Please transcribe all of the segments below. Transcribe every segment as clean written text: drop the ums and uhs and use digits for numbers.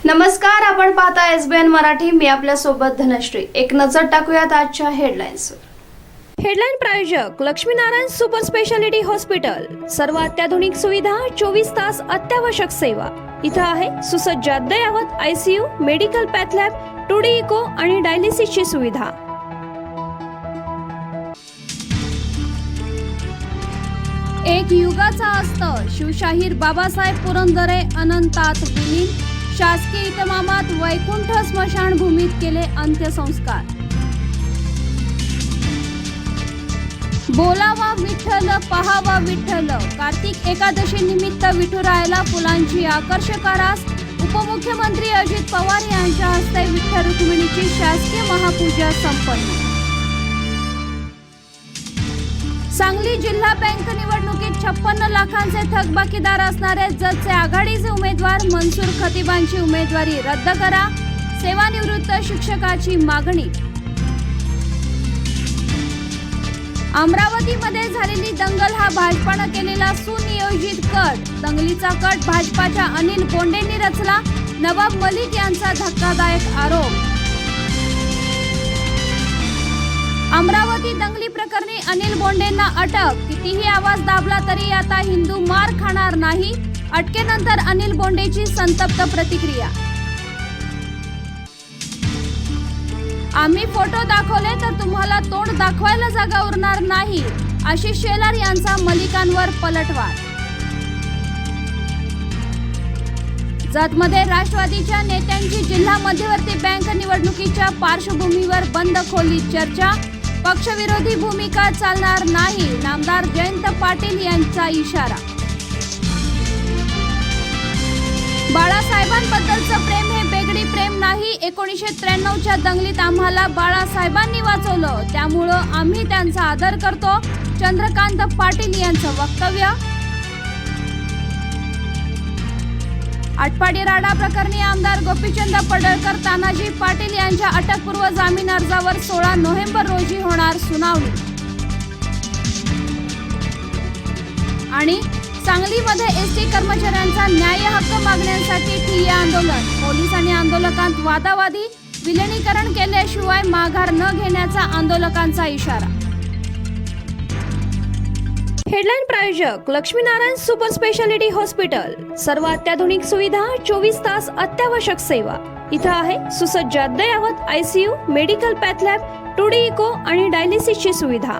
नमस्कार, आपण पाहता एसबीएन मराठी. मी आपल्या सोबत धनश्री. एक नजर टाकूयात आजच्या हेडलाईन्सवर. हेडलाईन प्रायोजक लक्ष्मीनारायण सुपर स्पेशालिटी हॉस्पिटल. सर्व अत्याधुनिक सुविधा, 24 तास अत्यावश्यक सेवा. इथं आहे सुसज्ज अद्ययावत ICU, medical path lab, 2D echo आणि डायलिसिसची सुविधा. एक युगाचा अस्त शिवशाहीर बाबासाहेब पुरंदरे अनंतात विलीन. शासकीय इतमामात वैकुंठ स्मशानभूमीत केले अंत्यसंस्कार. बोलावा विठ्ठल, पहावा विठ्ठल. कार्तिक एकादशी निमित्त विठुरायाला फुलांची आकर्षक आरास. उपमुख्यमंत्री अजित पवार यांच्या हस्ते विठ्ठल रुक्मिणीची शासकीय महापूजा संपन्न. सांगली जिल्हा बँक निवडणुकीत 56 लाखांचे थकबाकीदार असणारे जतचे आघाडीचे उमेदवार मनसूर खतीबांची उमेदवारी रद्द करा. सेवानिवृत्त शिक्षकाची मागणी. अमरावतीमध्ये झालेली दंगल हा भाजपानं केलेला सुनियोजित कट. दंगलीचा कट भाजपाच्या अनिल बोंडेंनी रचला. नवाब मलिक यांचा धक्कादायक आरोप. अमरावती दंगली प्रकरणी अनिल बोंडेंना अटक. कितीही आवाज दाबला तरी आता हिंदू मार खाणार नाही. अटकेनंतर अनिल बोंडेची संतप्त प्रतिक्रिया. आम्ही फोटो दाखवले तर तुम्हाला तोंड दाखवायला जागा उरणार नाही. आशिष शेलार यांचा मलिकांवर पलटवार. जतमध्ये राष्ट्रवादीच्या नेत्यांची जिल्हा मध्यवर्ती बँक निवडणुकीच्या पार्श्वभूमीवर बंद खोलीत चर्चा. पक्षविरोधी भूमिका चालणार नाही. नामदार जयंत पाटील यांचा इशारा. बाळासाहेबांबद्दलचं प्रेम हे बेगडी प्रेम नाही. 1993च्या दंगलीत आम्हाला बाळासाहेबांनी वाचवलं, त्यामुळं आम्ही त्यांचा आदर करतो. चंद्रकांत पाटील यांचं वक्तव्य. आटपाडी राडा प्रकरणी आमदार गोपीचंद पडळकर, तानाजी पाटील यांच्या अटकपूर्व जामीन अर्जावर 16 नोव्हेंबर रोजी होणार सुनावणी. आणि सांगलीमध्ये एसटी कर्मचाऱ्यांचा न्याय हक्क मागण्यांसाठी ठिय्या आंदोलन. पोलीस आणि आंदोलकांत वादावादी. विलिनीकरण केल्याशिवाय माघार न घेण्याचा आंदोलकांचा इशारा. हेडलाईन प्रायोजक लक्ष्मीनारायण सुपर स्पेशालिटी हॉस्पिटल. सर्व अत्याधुनिक सुविधा, 24 तास अत्यावश्यक सेवा. इथं आहे सुसज्ज अद्ययावत ICU, medical path lab, 2D echo आणि डायलिसिसची सुविधा.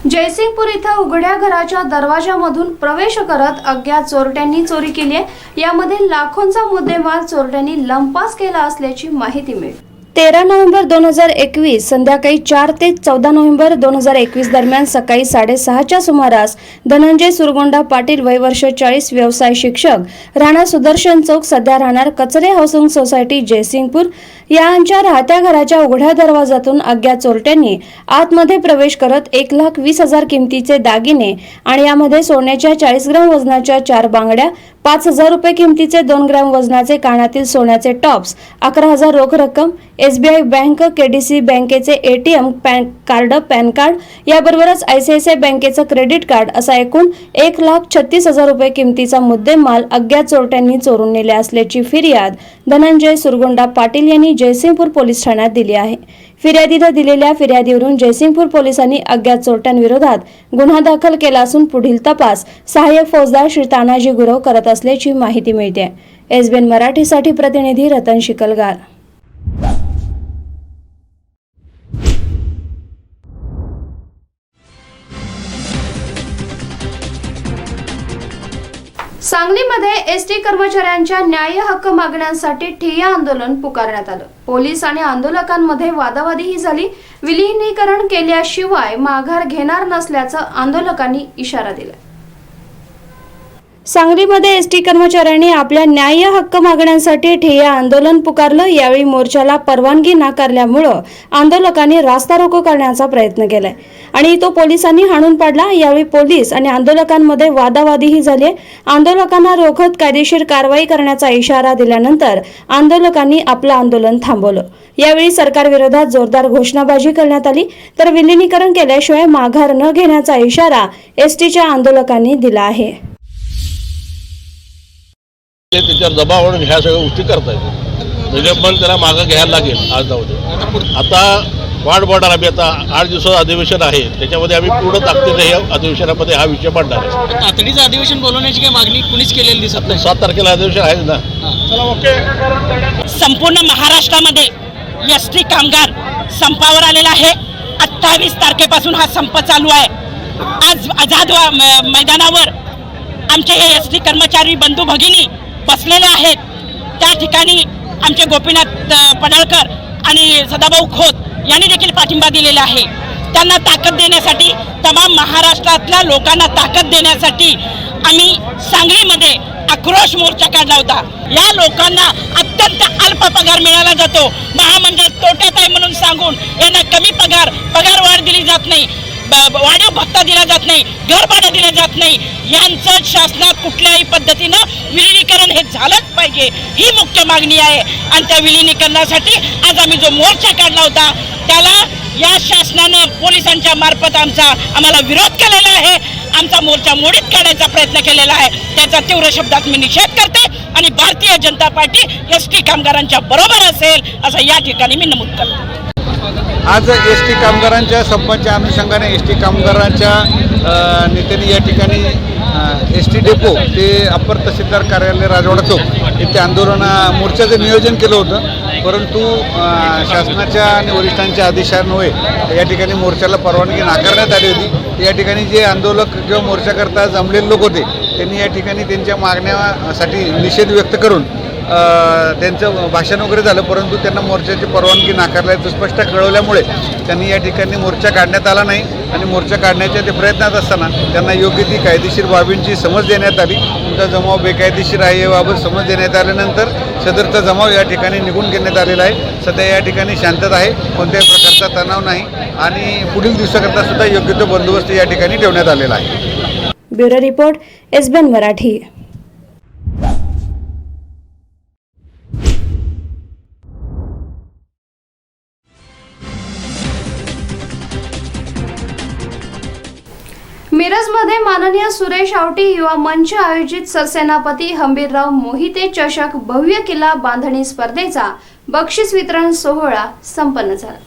जयसिंगपूर इथं उघड्या घराच्या दरवाजामधून प्रवेश करत अज्ञात चोरट्यांनी चोरी केली आहे. यामध्ये लाखोंचा मुद्देमाल चोरट्यांनी लंपास केला असल्याची माहिती मिळाली. 13 नोव्हेंबर 2021 संध्याकाळी 4 ते 14 नोव्हेंबर 2021 दरम्यान सकाळी 6:30च्या सुमारास धनंजय सुरगोंडा पाटील, वय वर्ष 40, व्यवसाय शिक्षक, राहणार सुदर्शन चौक, सध्या राहणार कचरे हाऊसिंग सोसायटी जयसिंगपूर, यांच्या राहत्या घराच्या उघड्या दरवाजातून अज्ञात चोरट्यांनी आतमध्ये प्रवेश करत 1,20,000 किमतीचे दागिने आणि यामध्ये सोन्याच्या 40 ग्रॅम वजनाच्या 4 बांगड्या, 5,000 रुपये किमतीचे 2 ग्रॅम वजनाचे कानातील सोन्याचे टॉप्स, 11,000 रोख रक्कम, SBI बँक, KDC बँकेचे ATM कार्ड, पॅन कार्ड, याबरोबरच ICICI बँकेचं क्रेडिट कार्ड असा एकूण 1,36,000 रुपये किमतीचा मुद्देमाल अज्ञात चोरट्यांनी चोरून नेले असल्याची फिर्याद धनंजय सुरगोंडा पाटील यांनी जयसिंगपूर पोलीस ठाण्यात दिली आहे. फिर्यादीनं दिलेल्या फिर्यादीवरून जयसिंगपूर पोलिसांनी अज्ञात चोरट्यांविरोधात गुन्हा दाखल केला असून पुढील तपास सहाय्यक फौजदार श्री तानाजी गुरव करत असल्याची माहिती मिळते. एसबीएन मराठीसाठी प्रतिनिधी रतन शिकलगार. सांगलीमध्ये एसटी कर्मचाऱ्यांच्या न्याय हक्क मागण्यांसाठी ठिय्या आंदोलन पुकारण्यात आलं. पोलीस आणि आंदोलकांमध्ये वादावादीही झाली. विलिनीकरण केल्याशिवाय माघार घेणार नसल्याचं आंदोलकांनी इशारा दिला. सांगलीमध्ये एसटी कर्मचाऱ्यांनी आपल्या न्याय्य हक्क मागण्यांसाठी ठिय्या आंदोलन पुकारलं। यावेळी मोर्चाला परवानगी नाकारल्यामुळं आंदोलकांनी रास्ता रोको करण्याचा प्रयत्न केलाय आणि तो पोलिसांनी हाणून पाडला। यावेळी पोलीस आणि आंदोलकांमध्ये वादावादीही झाली। आंदोलकांना रोखत कायदेशीर कारवाई करण्याचा इशारा दिल्यानंतर आंदोलकांनी आपलं आंदोलन थांबवलं। यावेळी सरकारविरोधात जोरदार घोषणाबाजी करण्यात आली, तर विलिनीकरण केल्याशिवाय माघार न घेण्याचा इशारा एसटीच्या आंदोलकांनी दिला आहे। त्याच्यावर दबाव आणून ह्या सगळ्या गोष्टी करतायत, त्याच्या पण त्याला मागं घ्यायला लागेल। आज जाऊ दे, आता वाट बघणार आम्ही। आता 8 दिवसाचं अधिवेशन आहे, त्याच्यामध्ये आम्ही पूर्ण ताकदीने या अधिवेशनामध्ये हा विषय मांडणार आहे। तातडीचं अधिवेशन बोलवण्याची काही मागणी कुणीच केलेली दिसत नाही। 7 तारखेला अधिवेशन आहे ना। चला ओके। संपूर्ण महाराष्ट्रामध्ये एसटी कामगार संपावर आलेला आहे। 28 तारखेपासून हा संप चालू आहे। आज आझाद मैदानावर आमचे हे एसटी कर्मचारी बंधू भगिनी बसलेले आहेत। त्या ठिकाणी आमचे गोपीनाथ पडळकर आणि सदाभाऊ खोत यांनी देखील पाठिंबा दिलेला आहे। त्यांना ताकद देण्यासाठी, तमाम महाराष्ट्रातल्या लोकांना ताकद देण्यासाठी आम्ही सांगलीमध्ये आक्रोश मोर्चा काढला होता। या लोकांना अत्यंत अल्प पगार मिळाला जातो, महामंडळ तोट्यात आहे म्हणून सांगून यांना कमी पगार वाढ दिली जात नाही, वाढीव भत्ता दिला जात नाही, घर भाडं दिलं जात नाही। यांचं शासनात कुठल्याही पद्धतीनं विलिनीकरण हे झालंच पाहिजे, ही मुख्य मागणी आहे। आणि त्या विलिनीकरणासाठी आज आम्ही जो मोर्चा काढला होता त्याला या शासनानं पोलिसांच्या मार्फत आम्हाला विरोध केलेला आहे। आमचा मोर्चा मोडीत काढायचा प्रयत्न केलेला आहे। त्याचा तीव्र शब्दात मी निषेध करते आणि भारतीय जनता पार्टी एसटी कामगारांच्या बरोबर असेल असं या ठिकाणी मी नमूद करते। आज एसटी कामगारांच्या संपाच्या अनुषंगाने एसटी कामगारांच्या नेत्यांनी या ठिकाणी एसटी डेपो ते अप्पर तहसीलदार कार्यालय राजवाडा चौक येथे मोर्चाचं नियोजन केलं होतं, परंतु शासनाच्या आणि वरिष्ठांच्या आदेशान्वये या ठिकाणी मोर्चाला परवानगी नाकारण्यात आली होती। या ठिकाणी जे आंदोलक किंवा मोर्चाकरता जमलेले लोक होते त्यांनी या ठिकाणी त्यांच्या मागण्यासाठी निषेध व्यक्त करून त्यांचं भाषण वगैरे झालं, परंतु त्यांना मोर्चाची परवानगी नाकारल्याचं स्पष्ट कळवल्यामुळे त्यांनी या ठिकाणी मोर्चा काढण्यात आला नाही। आणि मोर्चा काढण्याच्या ते प्रयत्नात असताना त्यांना योग्य ती कायदेशीर बाबींची समज देण्यात आली। तुमचा जमाव बेकायदेशीर आहे याबाबत समज देण्यात आल्यानंतर सदरचा जमाव या ठिकाणी निघून घेण्यात आलेला आहे। सध्या या ठिकाणी शांतता आहे, कोणत्याही प्रकारचा तणाव नाही आणि पुढील दिवसाकरता सुद्धा योग्य तो बंदोबस्त या ठिकाणी ठेवण्यात आलेला आहे। Bureau report, SBN Marathi. मिरजमध्ये माननीय सुरेश आवटी युवा मंच आयोजित सरसेनापती हंबीरराव मोहिते चषक भव्य किल्ला बांधणी स्पर्धेचा बक्षीस वितरण सोहळा संपन्न झाला।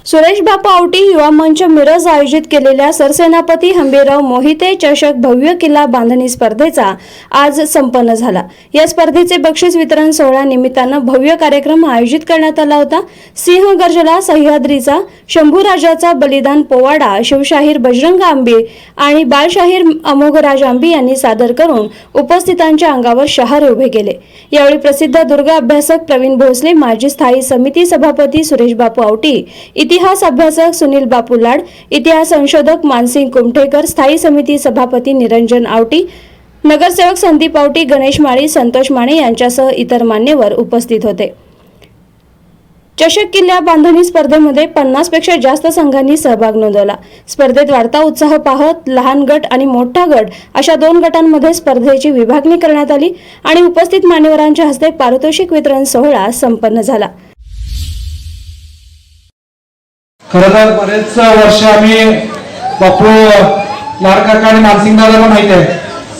सुरेश बापू आवटी युवा मंच मिरज आयोजित केलेल्या सरसेनापती हंबीरराव मोहिते चषक भव्य किल्ला बांधणी स्पर्धेचा आज संपन्न झाला। या स्पर्धेचे बक्षीस वितरण सोहळ्या निमित्तानं भव्य कार्यक्रम आयोजित करण्यात आला होता। सिंह गर्जला सह्याद्रीचा, शंभूराजाचा बलिदान पोवाडा शिवशाहीर बजरंग आंबे आणि बालशाहीर अमोघराज आंबे यांनी सादर करून उपस्थितांच्या अंगावर शहारे उभे केले। यावेळी प्रसिद्ध दुर्ग अभ्यासक प्रवीण भोसले, माजी स्थायी समिती सभापती सुरेश बापू आवटी, इतिहास अभ्यासक सुनील बापू लाड, इतिहास संशोधक मानसिंग कुमठेकर, स्थायी समिती सभापती निरंजन आवटी, नगरसेवक संदीप आवटी, गणेश माळी, संतोष माने यांच्यासह इतर मान्यवर उपस्थित होते। चषक किल्ला बांधणी स्पर्धेमध्ये 50 पेक्षा जास्त संघांनी सहभाग नोंदवला। स्पर्धेत वाढता उत्साह पाहत लहान गट आणि मोठा गट अशा 2 गटांमध्ये स्पर्धेची विभागणी करण्यात आली आणि उपस्थित मान्यवरांच्या हस्ते पारितोषिक वितरण सोहळा संपन्न झाला। खरं तर बरेच वर्ष आम्ही बापू लाडकाका आणि मानसिंग दादाला माहिती आहे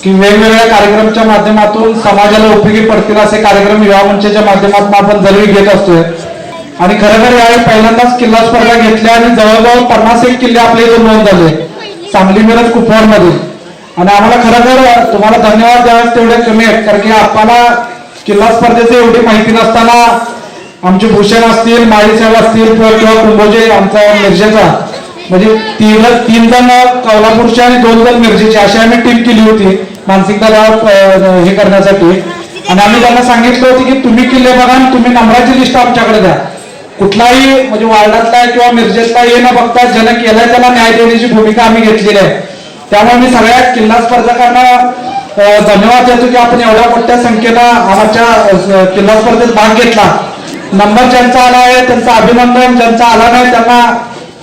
की वेगवेगळ्या कार्यक्रमाच्या माध्यमातून समाजाला उपयोगी पडतील असे कार्यक्रम युवा मंचाच्या माध्यमातून आपण दरवेळी घेत असतोय। आणि खरं तर यावेळी पहिल्यांदाच किल्ला स्पर्धा घेतल्या आणि जवळजवळ 51 किल्ले आपले इथून नोंद झाले सांगली मिरज कुपवाडमध्ये। आणि आम्हाला खरं तर तुम्हाला धन्यवाद द्यावे तेवढे कमी आहेत, कारण की आपल्याला किल्ला स्पर्धेची एवढी माहिती नसताना आमचे भूषण असतील, माळी साहेब असतील किंवा कुंभोजे आमचा मिरजेचा, म्हणजे 3 जण कोल्हापूरचे आणि 2 जण मिरजेचे अशी आम्ही टीम केली होती मानसिकता हे करण्यासाठी। आणि आम्ही त्यांना सांगितलं होतं की तुम्ही किल्ले बघा आणि तुम्ही नंबराची लिस्ट आमच्याकडे द्या। कुठलाही म्हणजे वार्डातला किंवा मिरजेतला ये न बघता ज्यानं केलाय त्याला न्याय देण्याची भूमिका आम्ही घेतलेली आहे। त्यामुळे मी सगळ्या किल्ला स्पर्धकांना धन्यवाद देतो की आपण एवढ्या मोठ्या संख्येनं आमच्या किल्ला स्पर्धेत भाग घेतला. नंबर ज्यांचा आला आहे त्यांचं अभिनंदन, ज्यांचा आला नाही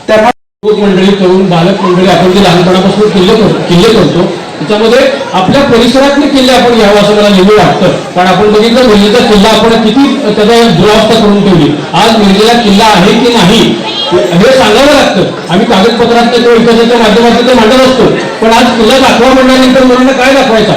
त्यांना मंडळी, तरुण बालक मंडळी, आपण जे लहानपणापासून किल्ले करतो त्याच्यामध्ये आपल्या परिसरातले किल्ले आपण घ्यावं असं मला नेहमी वाटतं. कारण आपण बघितलं मिरजेचा किल्ला आपण किती त्याचा दुरावस्था करून ठेवली. आज मिरजेला किल्ला आहे की नाही हे सांगावं लागतं. आम्ही कागदपत्रात किंवा इतिहासाच्या माध्यमातून ते मांडत असतो, पण आज किल्ला दाखवा म्हणल्यानंतर मुलांना काय दाखवायचा.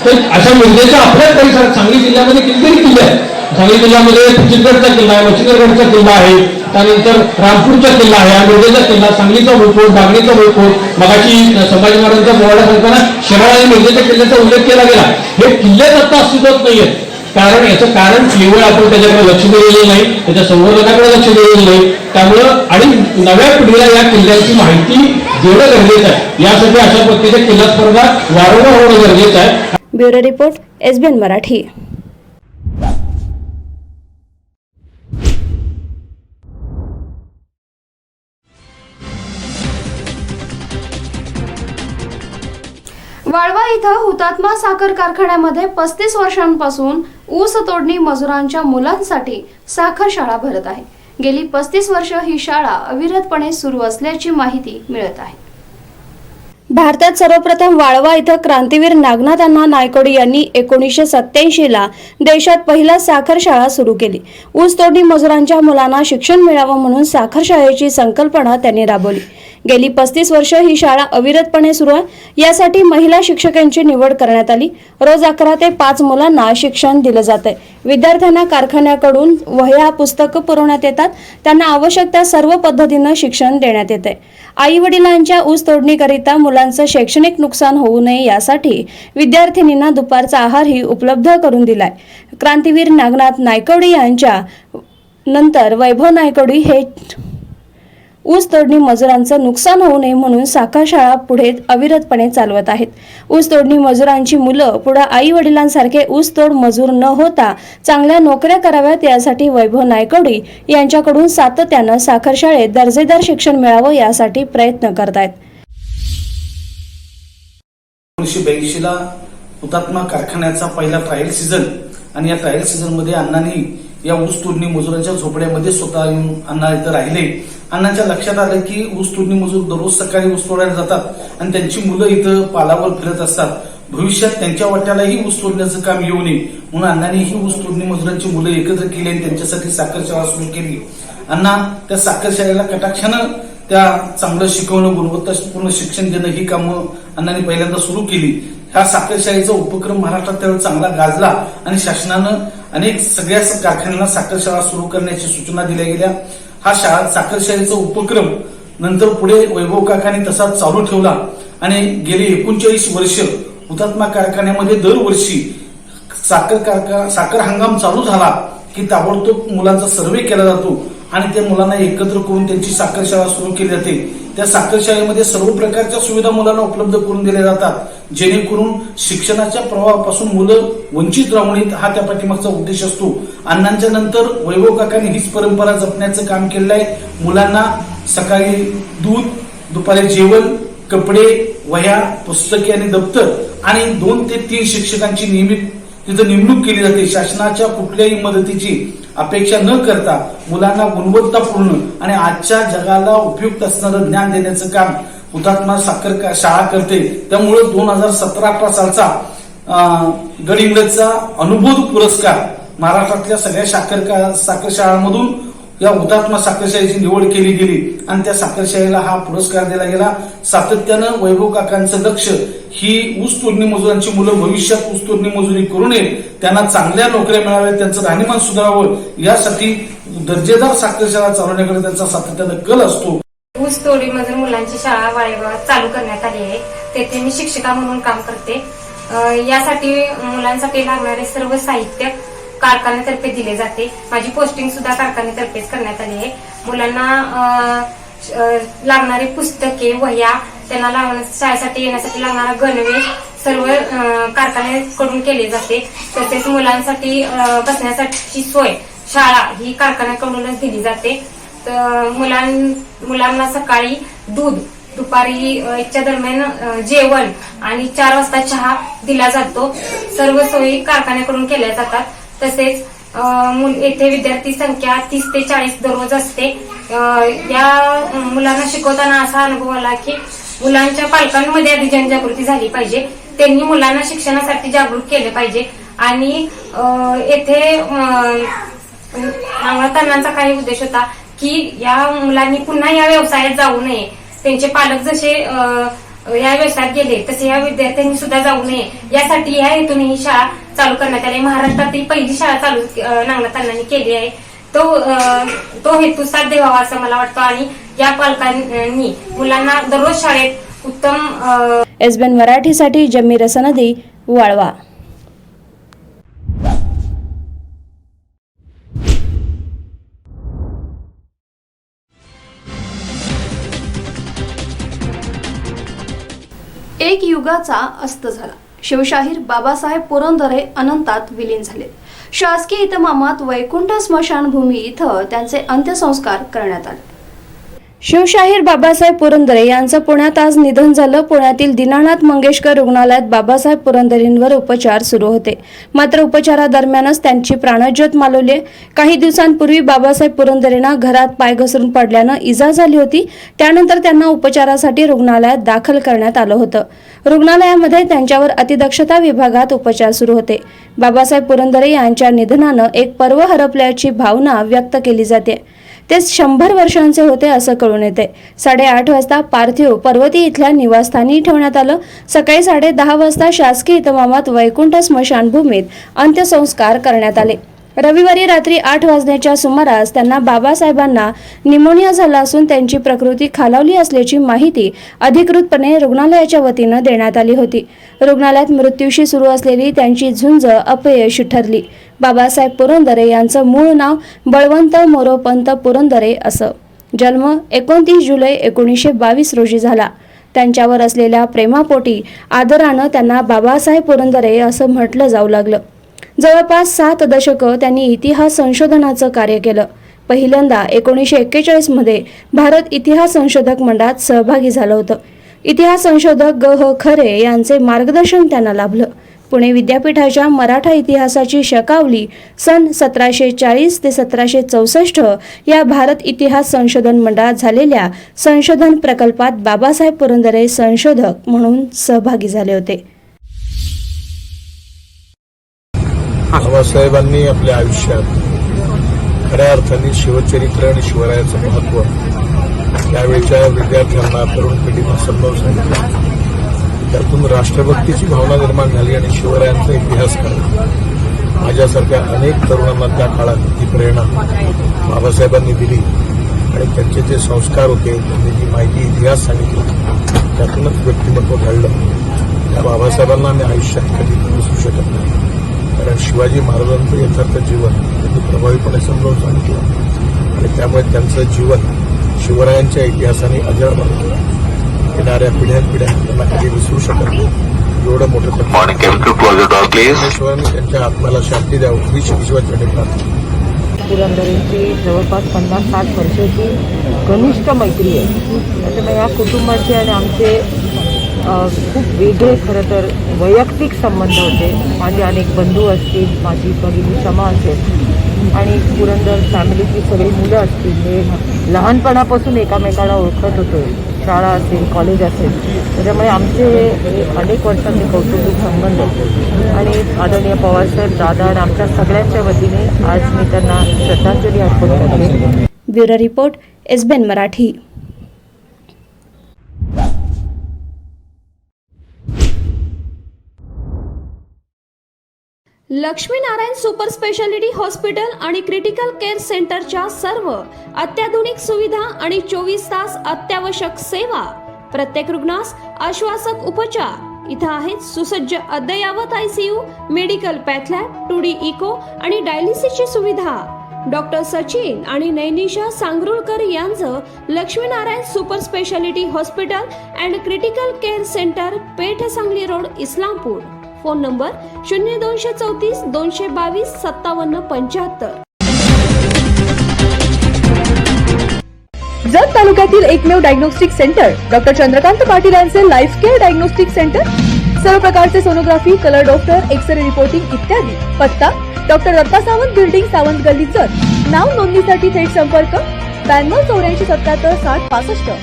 तर अशा मिरजेच्या आपल्याच परिसरात सांगली जिल्ह्यामध्ये कितीतरी किल्ले आहेत. सांगली जिल्ह्यामध्ये चित्रगडचा किल्ला आहे, मच्छिंद्रगडचा किल्ला आहे, त्यानंतर रामपूरचा किल्ला आहे, मिरजेचा किल्ला, सांगलीचा भूतकोट, बागडीचा भूतकोट. मगाशी संभाजी महाराजांच्या बोर्डा सांगताना शिराळा आणि मिरजेच्या किल्ल्याचा उल्लेख केला गेला. हे किल्लेच आता अस्तित्वात नाहीयेत. कारण याचं कारण केवळ आपण त्याच्याकडे लक्ष दिलेलं नाही, त्याच्या संवर्धनाकडे लक्ष दिलेलं नाही. त्यामुळं आणि नव्या पिढीला या किल्ल्यांची माहिती देणं गरजेचं आहे. यासाठी अशा पद्धतीच्या किल्ला स्पर्धा वारंवार होणं गरजेचं आहे. Bureau report SBN Marathi. Walwa इथं हुतात्मा साखर कारखान्यामध्ये 35 वर्षांपासून ऊस तोडणी मजुरांच्या मुलांसाठी साखर शाळा भरत आहे. गेली 35 वर्ष ही शाळा अविरतपणे सुरू असल्याची माहिती मिळत आहे. भारतात सर्वप्रथम वाळवा इथं क्रांतीवीर नागनाथ अण्णा नायकोडी यांनी 1987 ला देशात पहिला साखर शाळा सुरू केली. ऊस तोडणी मजुरांच्या मुलांना शिक्षण मिळावं म्हणून साखर शाळेची संकल्पना त्यांनी राबवली. गेली 35 वर्ष ही शाळा अविरतपणे सुरू आहे. यासाठी महिला शिक्षकांची निवड करण्यात आली. रोज 11 ते 5 मुलांना शिक्षण दिलं जातंय. विद्यार्थ्यांना कारखान्याकडून वह्या पुस्तकं पुरवण्यात येतात. त्यांना आवश्यक त्या सर्व पद्धतीनं शिक्षण देण्यात येते. आई वडिलांच्या ऊस तोडणीकरिता मुलांचं शैक्षणिक नुकसान होऊ नये यासाठी विद्यार्थिनींना दुपारचा आहारही उपलब्ध करून दिलाय. क्रांतीवीर नागनाथ नायकवडी यांच्या नंतर वैभव नायकवडी हे ऊस तोडणी मजुरांचं नुकसान होऊ नये म्हणून साखर शाळा पुढे अविरतपणे चालवत आहेत. ऊस तोडणी मजुरांची मुलं पुढे आई वडिलांसारखे ऊस तोड मजूर न होता चांगल्या नोकऱ्या कराव्यात यासाठी वैभव नायकवडी यांच्याकडून सातत्यानं साखर शाळेत दर्जेदार शिक्षण मिळावं यासाठी प्रयत्न करतायत. 1982 ला हुतात्मा कारखान्याचा पहिला ट्रायल सीझन आणि या ट्रायल सीझन मध्ये अण्णांनी या ऊस तोडणी मजुरांच्या झोपड्यामध्ये स्वतः येऊन अण्णा इथं राहिले. अण्णांच्या लक्षात आलं की ऊस तोडणी मजूर दररोज सकाळी ऊस तोडायला जातात आणि त्यांची मुलं इथं पालावर फिरत असतात. भविष्यात त्यांच्या वाट्यालाही ऊस तोडण्याचं काम येऊ नये म्हणून अण्णांनी ही ऊस तोडणी मजुरांची मुलं एकत्र केली आणि त्यांच्यासाठी साखर शाळा सुरू केली. अण्णा त्या साखर शाळेला कटाक्षानं त्या चांगलं शिकवणं, गुणवत्तापूर्ण शिक्षण देणं ही कामं अण्णांनी पहिल्यांदा सुरू केली. ह्या साखर शाळेचा उपक्रम महाराष्ट्रात त्यावेळी चांगला गाजला आणि शासनानं अनेक सगळ्या कारखान्यांना साखर शाळा सुरू करण्याची सूचना दिल्या गेल्या. हा साखर शाळेचा उपक्रम नंतर पुढे वैभव काकांनी तसा चालू ठेवला आणि गेली 39 वर्ष हुतात्मा कारखान्यामध्ये दरवर्षी साखर हंगाम चालू झाला की ताबडतोब मुलांचा सर्वे केला जातो आणि त्या मुलांना एकत्र करून त्यांची साखर शाळा सुरू केली जाते. त्या साखर शाळेमध्ये सर्व प्रकारच्या सुविधा मुलांना उपलब्ध करून दिल्या जातात जेणेकरून शिक्षणाच्या प्रवाहापासून मुलं वंचित राहू नयेत हा त्या पाठीमागचा उद्देश असतो. अण्णांच्या नंतर वैभव काकांनी हीच परंपरा जपण्याचं काम केलेलं आहे. मुलांना सकाळी दूध, दुपारी जेवण, कपडे, वह्या, पुस्तके आणि दप्तर आणि 2 ते 3 शिक्षकांची नियमित तिथं नेमणूक केली जाते. शासनाच्या कुठल्याही मदतीची अपेक्षा न करता मुलांना गुणवत्तापूर्ण आणि आजच्या जगाला उपयुक्त असणारं ज्ञान देण्याचं काम हुतात्मा साखर शाळा करते. त्यामुळे 2017-18 सालचा गडहिंग्लजचा अनुभव पुरस्कार महाराष्ट्रातल्या सगळ्या साखर शाळांमधून या हुतात्मा साखर शाळेची निवड केली गेली आणि त्या साखर शाळेला हा पुरस्कार दिला गेला. सातत्यानं वैभव काकांचं लक्ष ही ऊस तोडणी मजुरांची मुलं भविष्यात ऊस तोडणी मजुरी करू नये, त्यांना चांगल्या नोकऱ्या मिळाव्यात, त्यांचं राहणीमान सुधारावं यासाठी दर्जेदार साखर शाळा चालवण्याकडे त्यांचा सातत्यानं कल असतो. ऊस तोडी मजूर मुलांची शाळा वाळेगावात चालू करण्यात आली आहे. तेथे मी शिक्षिका म्हणून काम करते. यासाठी मुलांसाठी लागणारे सर्व साहित्य कारखान्यातर्फे दिले जाते. माझी पोस्टिंग सुद्धा कारखान्यातर्फेच करण्यात आली आहे. मुलांना लागणारी पुस्तके, वह्या, त्यांना शाळेसाठी येण्यासाठी लागणारा गणवेश सर्व कारखान्याकडून केले जाते. तसेच मुलांसाठी बसण्यासाठी सोय शाळा ही कारखान्याकडूनच दिली जाते. मुलांना सकाळी दूध दुपारी 1च्या दरम्यान जेवण आणि 4 वाजता चहा दिला जातो. सर्व सोयी कारखान्याकडून केल्या जातात. तसेच येथे विद्यार्थी संख्या 30 ते 40 दररोज असते. या मुलांना शिकवताना असा अनुभव आला की मुलांच्या पालकांमध्ये आधी जनजागृती झाली पाहिजे. त्यांनी मुलांना शिक्षणासाठी जागरूक केले पाहिजे आणि येथे नांगरतानाचा काही उद्देश होता की या मुलांनी पुन्हा या व्यवसायात जाऊ नये. त्यांचे पालक जसे या व्यवसायात गेले तसे या विद्यार्थ्यांनी सुद्धा जाऊ नये यासाठी या हेतून ही शाळा चालू करण्यात आली. महाराष्ट्रातील पहिली शाळा चालू नांगरतानांनी केली आहे. तो हेतू साध्य व्हावा असं मला वाटतं आणि या पालकांनी मुलांना दररोज शाळेत उत्तम एसबीएन मराठीसाठी जमीर सनदी, वाळवा. एक युगाचा अस्त झाला. शिवशाहीर बाबासाहेब पुरंदरे अनंतात विलीन झाले. शासकीय इतमामात वैकुंठ स्मशानभूमी इथं त्यांचे अंत्यसंस्कार करण्यात आले. शिवशाहीर बाबासाहेब पुरंदरे यांचं पुण्यात आज निधन झालं. पुण्यातील दीनानाथ मंगेशकर रुग्णालयात बाबासाहेब पुरंदरेंवर उपचार सुरू होते. मात्र उपचारादरम्यानच त्यांची प्राणज्योत मालवली. काही दिवसांपूर्वी बाबासाहेब पुरंदरेंना घरात पाय घसरून पडल्यानं इजा झाली होती. त्यानंतर त्यांना उपचारासाठी रुग्णालयात दाखल करण्यात आलं होतं. रुग्णालयामध्ये त्यांच्यावर अतिदक्षता विभागात उपचार सुरू होते. बाबासाहेब पुरंदरे यांच्या निधनानं एक पर्व हरपल्याची भावना व्यक्त केली जाते. ते 100 वर्षांचे होते असं कळून येते. 8:30 वाजता पार्थिव पर्वती इथल्या निवासस्थानी ठेवण्यात आलं. सकाळी 10:30 वाजता शासकीय इतमामात वैकुंठ स्मशानभूमीत अंत्यसंस्कार करण्यात आले. रविवारी रात्री 8 वाजण्याच्या सुमारास त्यांना बाबासाहेबांना निमोनिया झाला असून त्यांची प्रकृती खालावली असल्याची माहिती अधिकृतपणे रुग्णालयाच्या वतीनं देण्यात आली होती. रुग्णालयात मृत्यूशी सुरू असलेली त्यांची झुंज अपयशी ठरली. बाबासाहेब पुरंदरे यांचं मूळ नाव बळवंत मोरोपंत पुरंदरे असं. जन्म 29 जुलै 1922 रोजी झाला. त्यांच्यावर असलेल्या प्रेमापोटी आदरानं त्यांना बाबासाहेब पुरंदरे असं म्हटलं जाऊ लागलं. जवळपास 7 दशकं त्यांनी इतिहास संशोधनाचं कार्य केलं. पहिल्यांदा 1941 मध्ये भारत इतिहास संशोधक मंडळात सहभागी झालं होतं. इतिहास संशोधक ग.ह. खरे यांचे मार्गदर्शन त्यांना लाभलं. पुणे विद्यापीठाच्या मराठा इतिहासाची शकावली सन 1740 ते 1764 या भारत इतिहास संशोधन मंडळात झालेल्या संशोधन प्रकल्पात बाबासाहेब पुरंदरे संशोधक म्हणून सहभागी झाले होते. बाबासाहेबांनी आपल्या आयुष्यात खऱ्या अर्थाने शिवचरित्र आणि शिवरायाचं महत्त्व त्यावेळच्या विद्यार्थ्यांना, तरुण पिढीला समजावून सांगितलं. त्यातून राष्ट्रभक्तीची भावना निर्माण झाली आणि शिवरायांचा इतिहास कळला. माझ्यासारख्या अनेक तरुणांना त्या काळात ती प्रेरणा बाबासाहेबांनी दिली आणि त्यांचे जे संस्कार होते, त्यांनी जी माहिती, इतिहास सांगितला, त्यातूनच व्यक्तिमत्व घडलं. त्या बाबासाहेबांना आम्ही आयुष्यात कधी विसरू शकत नाही. कारण शिवाजी महाराजांचं यथार्थ जीवन त्यांनी प्रभावीपणे समजावून सांगितलं आणि त्यामुळे त्यांचं जीवन शिवरायांच्या इतिहासाने अजर बनलं. येणाऱ्या पिढ्यानपिढ्या त्यांना कधी विसरू शकत नाही. एवढं मोठं परमेश्वरांनी त्यांच्या आत्म्याला शांती द्यावं ही ईश्वराची प्रार्थना. पुरंदरेंची जवळपास 50-60 वर्षाची घनिष्ठ मैत्री आहे. त्याच्यामुळे या कुटुंबाचे आणि आमचे खूप वेगळे खरं तर वैयक्तिक संबंध होते. माझे अनेक बंधू असतील, माझी भगिनी क्षमा असेल आणि पुरंदर फॅमिलीची सगळी मुलं असतील, हे लहानपणापासून एकमेकांना ओळखत होतो. शाळा असेल, कॉलेज असेल, त्याच्यामुळे आमचे हे अनेक वर्षांचे कौटुंबिक संबंध आणि आदरणीय पवारसाहेब दादा आणि आमच्या सगळ्यांच्या वतीने आज मी त्यांना श्रद्धांजली अर्पण करते. Bureau report, SBN Marathi. Laxminarayan super speciality hospital आणि क्रिटिकल केअर सेंटरच्या सर्व अत्याधुनिक सुविधा आणि 24 तास अत्यावश्यक सेवा. प्रत्येक रुग्णास आश्वासक उपचार. इथं आहेत सुसज्ज अद्ययावत ICU, medical path lab, 2D echo आणि डायलिसिसची सुविधा. डॉक्टर सचिन आणि नैनिशा सांगरुळकर यांचं Laxminarayan super speciality hospital and critical care centre, Peth Sangli road, Islampur. Phone number 0234 222 5775. Jat तालुक्यातील एकमेव diagnostic centre doctor Chandrakant Patil यांचे लाईफ केअर डायग्नोस्टिक सेंटर. सर्व प्रकारचे sonography, colour doctor, x ray reporting इत्यादी. पत्ता डॉक्टर दत्ता सावंत बिल्डिंग, सावंत गल्ली, जत. नाव नोंदणीसाठी थेट संपर्क 9284776065.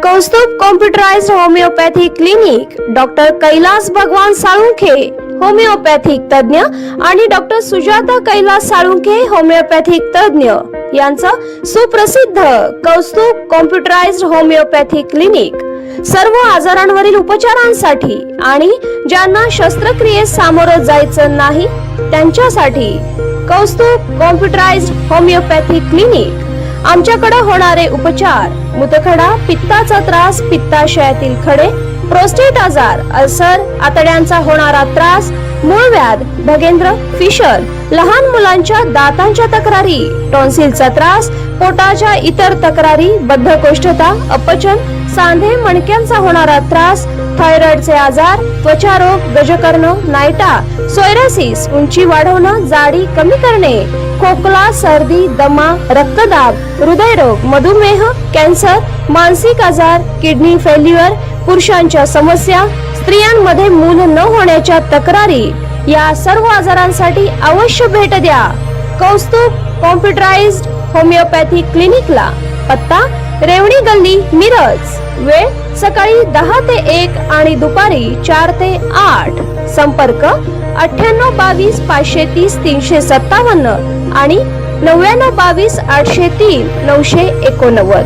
Kaustubh computerised homeopathy clinic, doctor Kailas Bhagwan Salunkhe homeopathic तज्ञ आणि डॉक्टर सुजाता कैलास साळुंखे होमिओपॅथिक तज्ञ यांचं सुप्रसिद्ध कौस्तुभ कॉम्प्युटराइज्ड होमिओपॅथी क्लिनिक. सर्व आजारांवरील उपचारांसाठी आणि ज्यांना शस्त्रक्रियेस सामोरं जायचं नाही त्यांच्यासाठी कौस्तुभ कॉम्प्युटराइज्ड होमिओपॅथी क्लिनिक. आमच्याकडे होणारे उपचार: मूतखडा, पित्ताचा त्रास, पित्ताशयातील खडे, प्रोस्टेट आजार, अल्सर, आतड्यांचा होणारा त्रास, मूळव्याध, भगेंद्र, फिशर, लहान मुलांच्या दातांच्या तक्रारी, टॉन्सिलचा त्रास, पोटाच्या इतर तक्रारी, बद्धकोष्ठता, अपचन, सांधे मणक्यांचा होणारा त्रास, थायरॉइडचे आजार, त्वचारोग, गजकर्ण, नायटा, सोयरासिस, उंची वाढवणं, जाडी कमी करणे, खोकला, सर्दी, दमा, रक्तदाब, हृदयरोग, मधुमेह, कॅन्सर, मानसिक आजार, किडनी फेल्युअर, पुरुषांच्या समस्या, स्त्रियांमध्ये मूल न होण्याच्या तक्रारी, या सर्व आजारांसाठी अवश्य भेट द्या कौस्तुभ कॉम्प्युटराइज्ड होमिओपॅथी क्लिनिकला. पत्ता रेवणी गल्ली, मिरज. वेळ सकाळी 10 ते 1 आणि दुपारी 4 ते 8. संपर्क 9822 530 357 आणि 9922 803 989.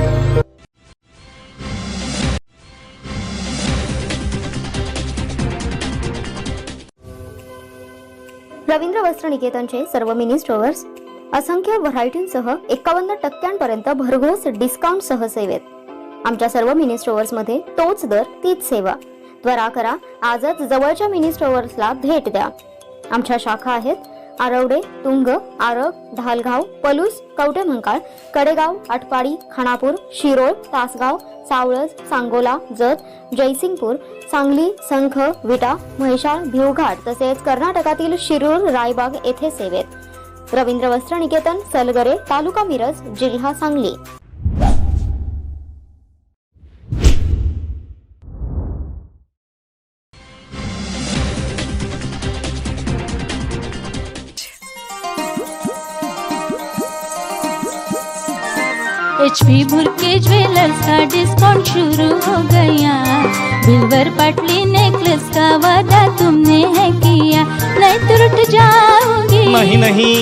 रवींद्र वस्त्र निकेतनचे सर्व मिनी स्टोअर्स असंख्य व्हरायटींसह 51% भरघोस डिस्काउंट सह सेवेत. आमच्या सर्व मिनी स्टोअर्स मध्ये तोच दर, तीच सेवा. त्वरा करा, आजच जवळच्या मिनी स्टोअर्सला भेट द्या. आमच्या शाखा आहेत आरवडे, तुंग, आरग, धालगाव, पलूस, कवटेमंकाळ, कडेगाव, आटपाडी, खानापूर, शिरोळ, तासगाव, सावळज, सांगोला, जत, जयसिंगपूर, सांगली, संख, विटा, म्हैसाळ, भिवघाट तसेच कर्नाटकातील शिरूर, रायबाग येथे सेवेत. रवींद्र वस्त्र निकेतन, सलगरे, तालुका मिरज, जिल्हा सांगली. HP बुरके ज्वेलर्स का डिस्काउंट शुरू हो गया. बिल्वर पटली नेकलेस का वादा तुमने है किया. नहीं तो रुठ जाओगी, नहीं नहीं,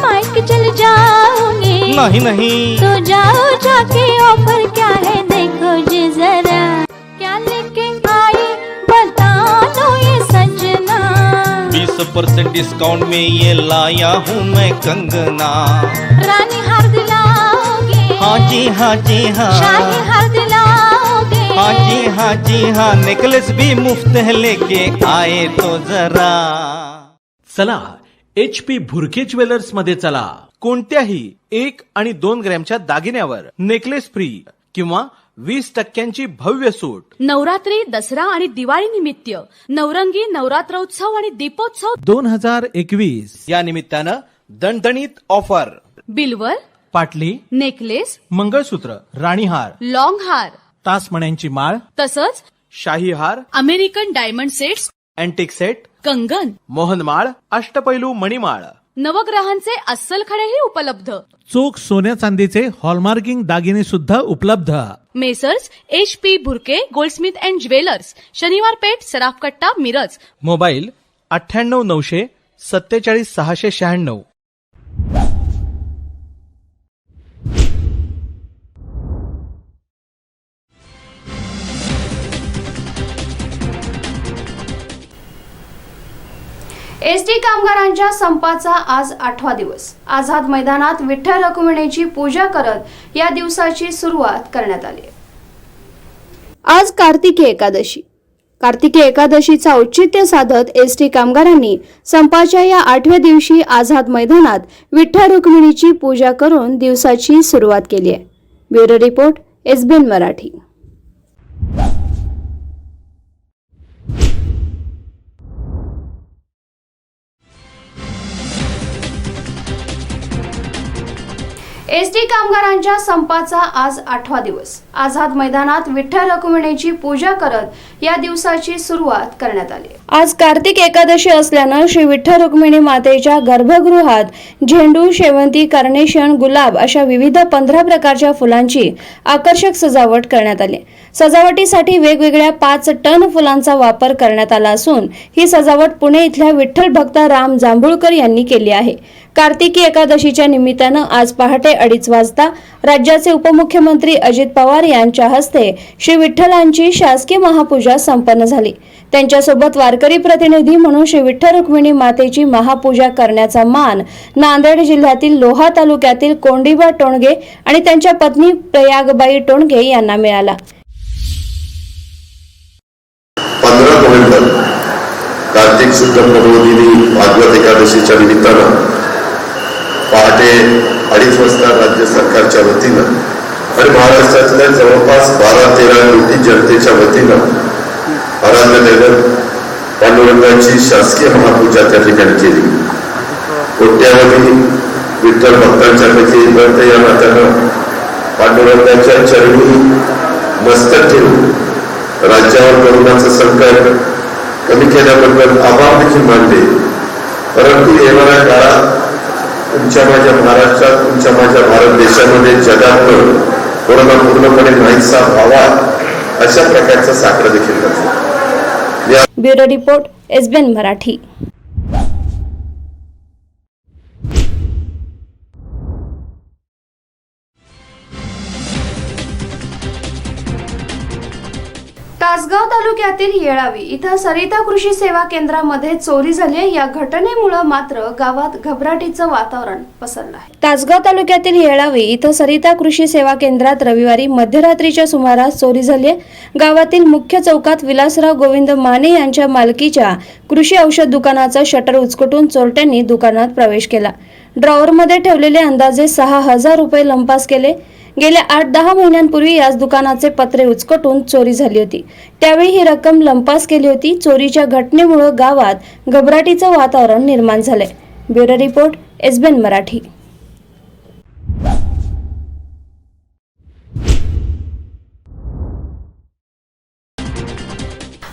माइक चल जाओगी, नहीं नहीं, तो जाओ जाके ऑफर क्या है देखो जी जरा. क्या लेके आई बता दो ये सजना. 20% डिस्काउंट में ये लाया हूँ मैं कंगना. रानी हार दिलाओगे, हाँ जी हाँ जी हाँ, शाही हार दिलाओगे, हाँ जी हाँ, नेकलेस भी मुफ्त है लेके आए तो जरा. चला HP भुरके ज्वेलर्स मध्ये चला. कोणत्याही 1 आणि 2 ग्रॅमच्या दागिन्यावर नेकलेस फ्री किंवा 20% भव्य सूट. नवरात्री, दसरा आणि दिवाळी निमित्त नवरंगी नवरात्रोत्सव आणि दीपोत्सव 2021 या निमित्तानं दणदणीत ऑफर. बिलवर, पाटली, नेकलेस, मंगळसूत्र, राणीहार, लॉंग हार, तासमण्यांची माळ, तसंच शाही हार, American diamond sets, antique set, कंगन, मोहनमाळ, अष्टपैलू मणिमाळ, नवग्रहांचे अस्सल खडेही उपलब्ध. चोख सोन्या चांदीचे हॉलमार्किंग दागिने सुद्धा उपलब्ध. Messrs HP Bhurke Goldsmith and jewellers, शनिवार पेठ, सराफकट्टा, मिरज. मोबाईल 98 900 47 696. एसटी कामगारांच्या संपाचा आज 8वा दिवस. आझाद मैदानात विठ्ठल रखुमाईची पूजा करत या दिवसाची सुरुवात करण्यात आली. आज कार्तिकी एकादशी. कार्तिकी एकादशीचा औचित्य साधत एसटी कामगारांनी संपाच्या या 8व्या दिवशी आझाद मैदानात विठ्ठल रखुमाईची पूजा करून दिवसाची सुरुवात केली आहे. Bureau report, SBN Marathi. ST कामगारांच्या संपाचा आज 8वा दिवस. आझाद मैदानात विठ्ठल रखुमाईची पूजा करत या दिवसाची सुरुवात करण्यात आली. आज कार्तिक एकादशी असल्यानं श्री विठ्ठल रुक्मिणी मातेच्या गर्भगृहात झेंडू, शेवंती, कार्नेशन, गुलाब अशा विविध 15 प्रकारच्या फुलांची आकर्षक सजावट करण्यात आली. सजावटीसाठी वेगवेगळ्या 5 टन फुलांचा वापर करण्यात आला असून ही सजावट पुणे इथल्या विठ्ठल भक्त राम जांभूळकर यांनी केली आहे. कार्तिकी एकादशीच्या निमित्तानं आज पहाटे 2:30 वाजता राज्याचे उपमुख्यमंत्री अजित पवार यांच्या हस्ते श्री विठ्ठलांची शासकीय महापूजा संपन्न झाली. त्यांच्यासोबत वारकरी प्रतिनिधी म्हणून श्री विठ्ठल रुक्मिणी मातेची महापूजा करण्याचा मान नांदेड जिल्ह्यातील लोहा तालुक्यातील कोंडिबा टोणगे आणि त्यांच्या पत्नी प्रयागबाई टोणगे यांना मिळाला. 15 नोव्हेंबर कार्तिक शुद्ध प्रबोधिनी भागवत एकादशीच्या निमित्तानं पहाटे 2:30 वाजता राज्य सरकारच्या वतीनं आणि महाराष्ट्रातल्या जवळपास 12-13 कोटी जनतेच्या वतीनं आराध्य दैवत पांडुरंगाची शासकीय महापूजा त्या ठिकाणी केली. कोट्यावधी विठ्ठल भक्तांच्या पैकी भक्त या नात्यानं पांडुरंगाच्या चरणी मस्तक ठेवून राज्यावर कोरोनाचं संकट कमी केल्याबद्दल आभार देखील मानले. परंतु येणाऱ्या काळात तुमच्या माझ्या महाराष्ट्रात, तुमच्या माझ्या भारत देशामध्ये, जगात कोरोना पूर्णपणे नाहीसा व्हावा अशा प्रकारचा साकडं देखील करतो. Bureau report, SBN Marathi. Tasgaon तालुक्यातील येळावी इथं सरिता कृषी सेवा केंद्रामध्ये चोरी झाली. या घटनेमुळे मात्र गावात घबराटीचं वातावरण पसरलं आहे. तासगाव तालुक्यातील येळावी इथं सरिता कृषी सेवा केंद्रात रविवारी मध्यरात्रीच्या सुमारास चोरी झाली. गावातील मुख्य चौकात विलासराव गोविंद माने यांच्या मालकीच्या कृषी औषध दुकानाचं शटर उचकटून चोरट्यांनी दुकानात प्रवेश केला. ड्रॉवरमध्ये ठेवलेले अंदाजे 6,000 रुपये लंपास केले. गेल्या 8-10 महिन्यांपूर्वी याच दुकानाचे पत्रे उचकटून चोरी झाली होती. त्यावेळी ही रक्कम लंपास केली होती. चोरीच्या घटनेमुळे गावात घबराटीचं वातावरण निर्माण झालंय. Bureau report, SBN Marathi.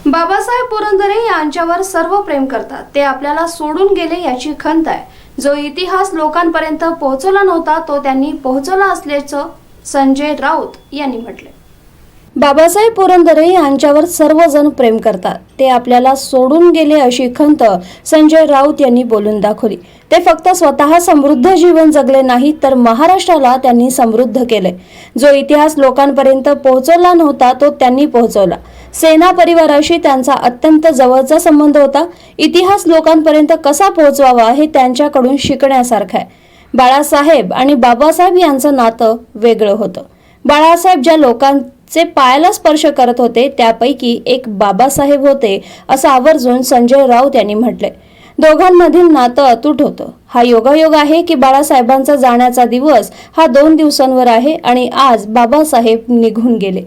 Babasaheb Purandare यांच्यावर सर्व प्रेम करतात. ते आपल्याला सोडून गेले याची खंत आहे. जो इतिहास लोकांपर्यंत पोहोचवला नव्हता तो त्यांनी पोहोचवला असल्याचं संजय राऊत यांनी म्हटले. बाबासाहेब पुरंदरे यांच्यावर सर्वजण प्रेम करतात. ते आपल्याला सोडून गेले अशी खंत संजय राऊत यांनी बोलून दाखवली. ते फक्त स्वतः समृद्ध जीवन जगले नाही तर महाराष्ट्राला त्यांनी समृद्ध केले. जो इतिहास लोकांपर्यंत पोहोचवला नव्हता तो त्यांनी पोहोचवला. सेना परिवाराशी त्यांचा अत्यंत जवळचा संबंध होता. इतिहास लोकांपर्यंत कसा पोहोचवावा हे त्यांच्याकडून शिकण्यासारखं आहे. बाळासाहेब आणि बाबासाहेब यांचं नातं वेगळं होतं. बाळासाहेब ज्या लोकांचे पायाला स्पर्श करत होते त्यापैकी एक बाबासाहेब होते असं आवर्जून संजय राऊत यांनी म्हटले. दोघांमधील नातं अतूट होतं. हा योगायोग आहे की बाळासाहेबांचा जाण्याचा दिवस हा 2 दिवसांवर आहे आणि आज बाबासाहेब निघून गेले.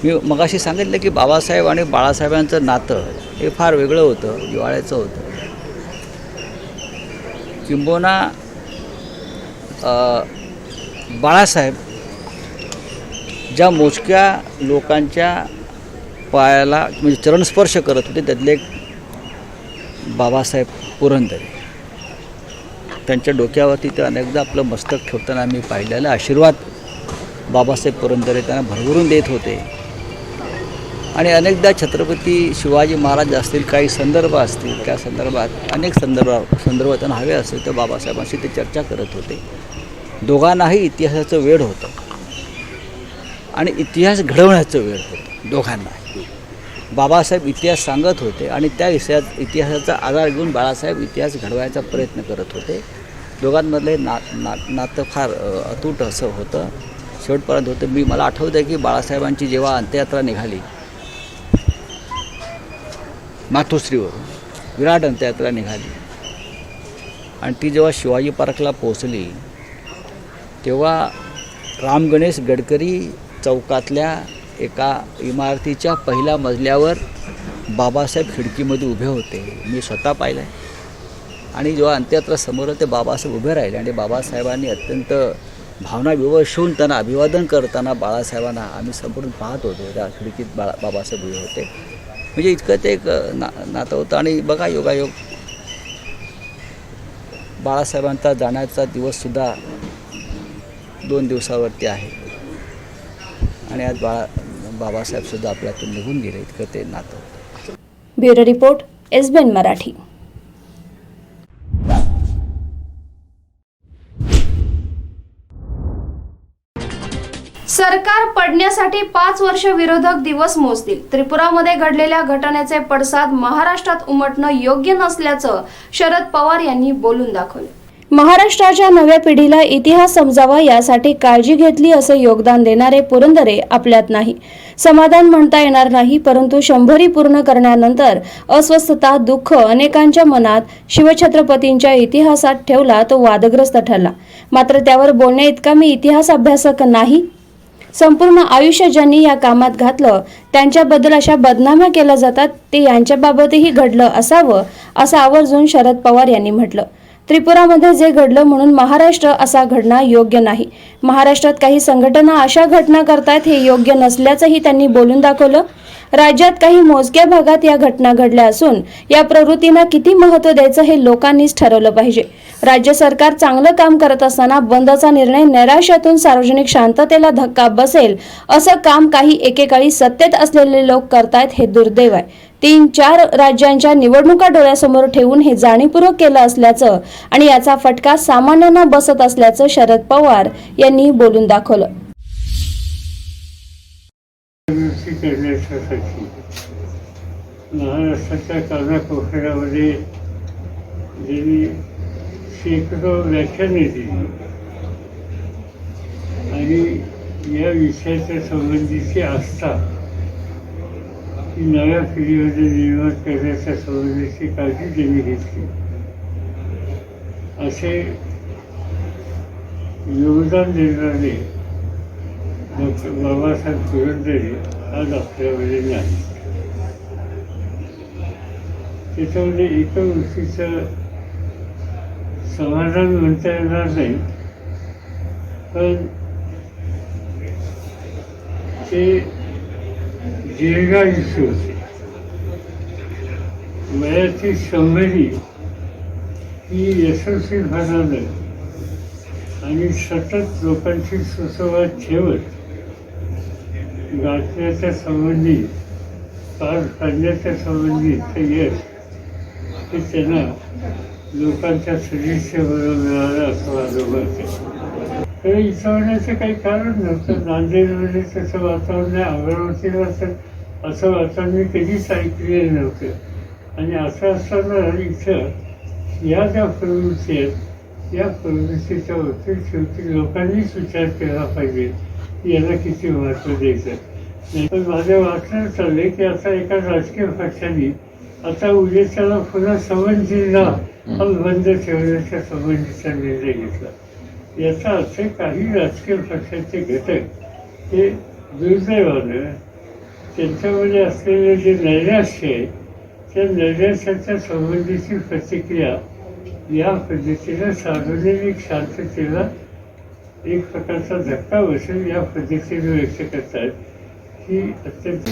मी मगाशी सांगितलं की बाबासाहेब आणि बाळासाहेबांचं नातं हे फार वेगळं होतं, जिव्हाळ्याचं होतं. किंबहुना बाळासाहेब ज्या मोजक्या लोकांच्या पायाला म्हणजे चरणस्पर्श करत होते त्यातले एक बाबासाहेब पुरंदरे. त्यांच्या डोक्यावरती ते अनेकदा आपलं मस्तक ठेवताना मी पाहिलेलं. आशीर्वाद बाबासाहेब पुरंदरे त्यांना भरभरून देत होते. आणि अनेकदा छत्रपती शिवाजी महाराज असतील, काही संदर्भ असतील, त्या संदर्भात अनेक संदर्भ त्यांना हवे असतील तर बाबासाहेबांशी ते चर्चा करत होते. दोघांनाही इतिहासाचं वेड होतं आणि इतिहास घडवण्याचं वेड होतं दोघांनाही. बाबासाहेब इतिहास सांगत होते आणि त्या इतिहासाचा आधार घेऊन बाळासाहेब इतिहास घडवायचा प्रयत्न करत होते. दोघांमधले नातं फार अतूट असं होतं, शेवटपर्यंत होतं. मला आठवतं आहे की बाळासाहेबांची जेव्हा अंत्ययात्रा निघाली मातोश्रीवरून, विराट अंत्ययात्रा निघाली आणि ती जेव्हा शिवाजी पार्कला पोहोचली तेव्हा राम गणेश गडकरी चौकातल्या एका इमारतीच्या पहिल्या मजल्यावर बाबासाहेब खिडकीमध्ये उभे होते. मी स्वतः पाहिलं आहे. आणि जेव्हा अंत्ययात्रा समोर ते बाबासाहेब उभे राहिले आणि बाबासाहेबांनी अत्यंत भावना विवश होऊन त्यांना अभिवादन करताना बाळासाहेबांना आम्ही संपूर्ण पाहत होतो. त्या खिडकीत बाबासाहेब उभे होते. म्हणजे इतकं ते एक नातं होतं. आणि बघा योगायोग बाळासाहेबांचा जाण्याचा दिवससुद्धा 2 दिवसावरती आहे आणि आज बाबासाहेबसुद्धा आपल्यातून निघून गेले. इतकं ते नातं होतं. Bureau report SBN Marathi. सरकार पडण्यासाठी 5 वर्ष विरोधक दिवस मोजतील. त्रिपुरामध्ये घडलेल्या घटनेचे पडसाद महाराष्ट्रात उमटणं योग्य नसल्याचं शरद पवार यांनी बोलून दाखवलं. महाराष्ट्राच्या नव्या पिढीला इतिहास समजावा यासाठी काळजी घेतली असं योगदान देणारे पुरंदरे आपल्यात नाही. समाधान म्हणता येणार नाही, परंतु 100 पूर्ण करण्यानंतर अस्वस्थता, दुःख अनेकांच्या मनात शिवछत्रपतींच्या इतिहासात ठेवला तो वादग्रस्त ठरला. मात्र त्यावर बोलण्या इतका मी इतिहास अभ्यासक नाही. संपूर्ण आयुष्य ज्यांनी या कामात घातलं त्यांच्याबद्दल अशा बदनाम्या केल्या जातात ते यांच्याबाबतही घडलं असावं असं आवर्जून शरद पवार यांनी म्हटलं. त्रिपुरामध्ये जे घडलं म्हणून महाराष्ट्र असा घडणं योग्य नाही. महाराष्ट्रात काही संघटना अशा घटना करतायत हे योग्य नसल्याचंही त्यांनी बोलून दाखवलं. राज्यात काही मोजक्या भागात या घटना घडल्या असून या प्रवृत्तींना किती महत्त्व द्यायचं हे लोकांनीच ठरवलं पाहिजे. राज्य सरकार चांगलं काम करत असताना बंदचा निर्णय नैराश्यातून सार्वजनिक शांततेला धक्का बसेल असं काम काही एकेकाळी सत्तेत असलेले लोक करतायत हे दुर्दैव आहे. 3-4 राज्यांच्या निवडणुका डोळ्यासमोर ठेवून हे जाणीवपूर्वक केलं असल्याचं आणि याचा फटका सामान्यांना बसत असल्याचं शरद पवार यांनी बोलून दाखवलं. करण्यासाठी महाराष्ट्राच्या कानाकोपऱ्यामध्ये ज्यांनी शेकडो व्याख्याने दिली आणि या विषयाच्या संबंधीची आस्था ही नव्या पिढीमध्ये निर्माण करण्याच्या संबंधीची काळजी त्यांनी घेतली. असे योगदान देणारे डॉक्टर बाबासाहेब पुरंदरे आज आपल्यामध्ये नाही. त्याच्यामध्ये एका गोष्टीचं समाधान म्हणता येणार नाही, पण ते दीर्घायुष्य होते. वयाची 100 ही यशस्वीपणानं आणि सतत लोकांशी सुसंवाद ठेवत गाठण्याच्या संबंधी पार पाडण्याच्या संबंधीचं यश हे त्यांना लोकांच्या सदिच्छेबरोबर मिळालं असं माझं मत आहे. तर इथं होण्याचं काही कारण नव्हतं. नांदेडमध्ये तसं वातावरण आहे, अमरावतीला असं वातावरण मी कधीच ऐकलेलं नव्हतं. आणि असं असताना इथं या ज्या प्रवृत्ती आहेत या प्रवृत्तीच्या बाबतीत शेवटी लोकांनीच विचार केला पाहिजे की याला किती महत्त्व द्यायचं. नाही पण माझ्या वाचण्यात चाललंय की आता एका राजकीय पक्षाने आता उद्याच्याला पुन्हा संबंध जिल्हा हा बंद ठेवण्याच्या संबंधीचा निर्णय घेतला. याचा अर्थ काही राजकीय पक्षाचे घटक हे दुर्दैवानं त्यांच्यामध्ये असलेले जे नैराश्य आहे त्या नैराश्याच्या संबंधीची प्रतिक्रिया या पद्धतीनं सार्वजनिक शांततेला एक प्रकारचा धक्का बसेल या पद्धतीने व्यक्त करतात. ही अत्यंत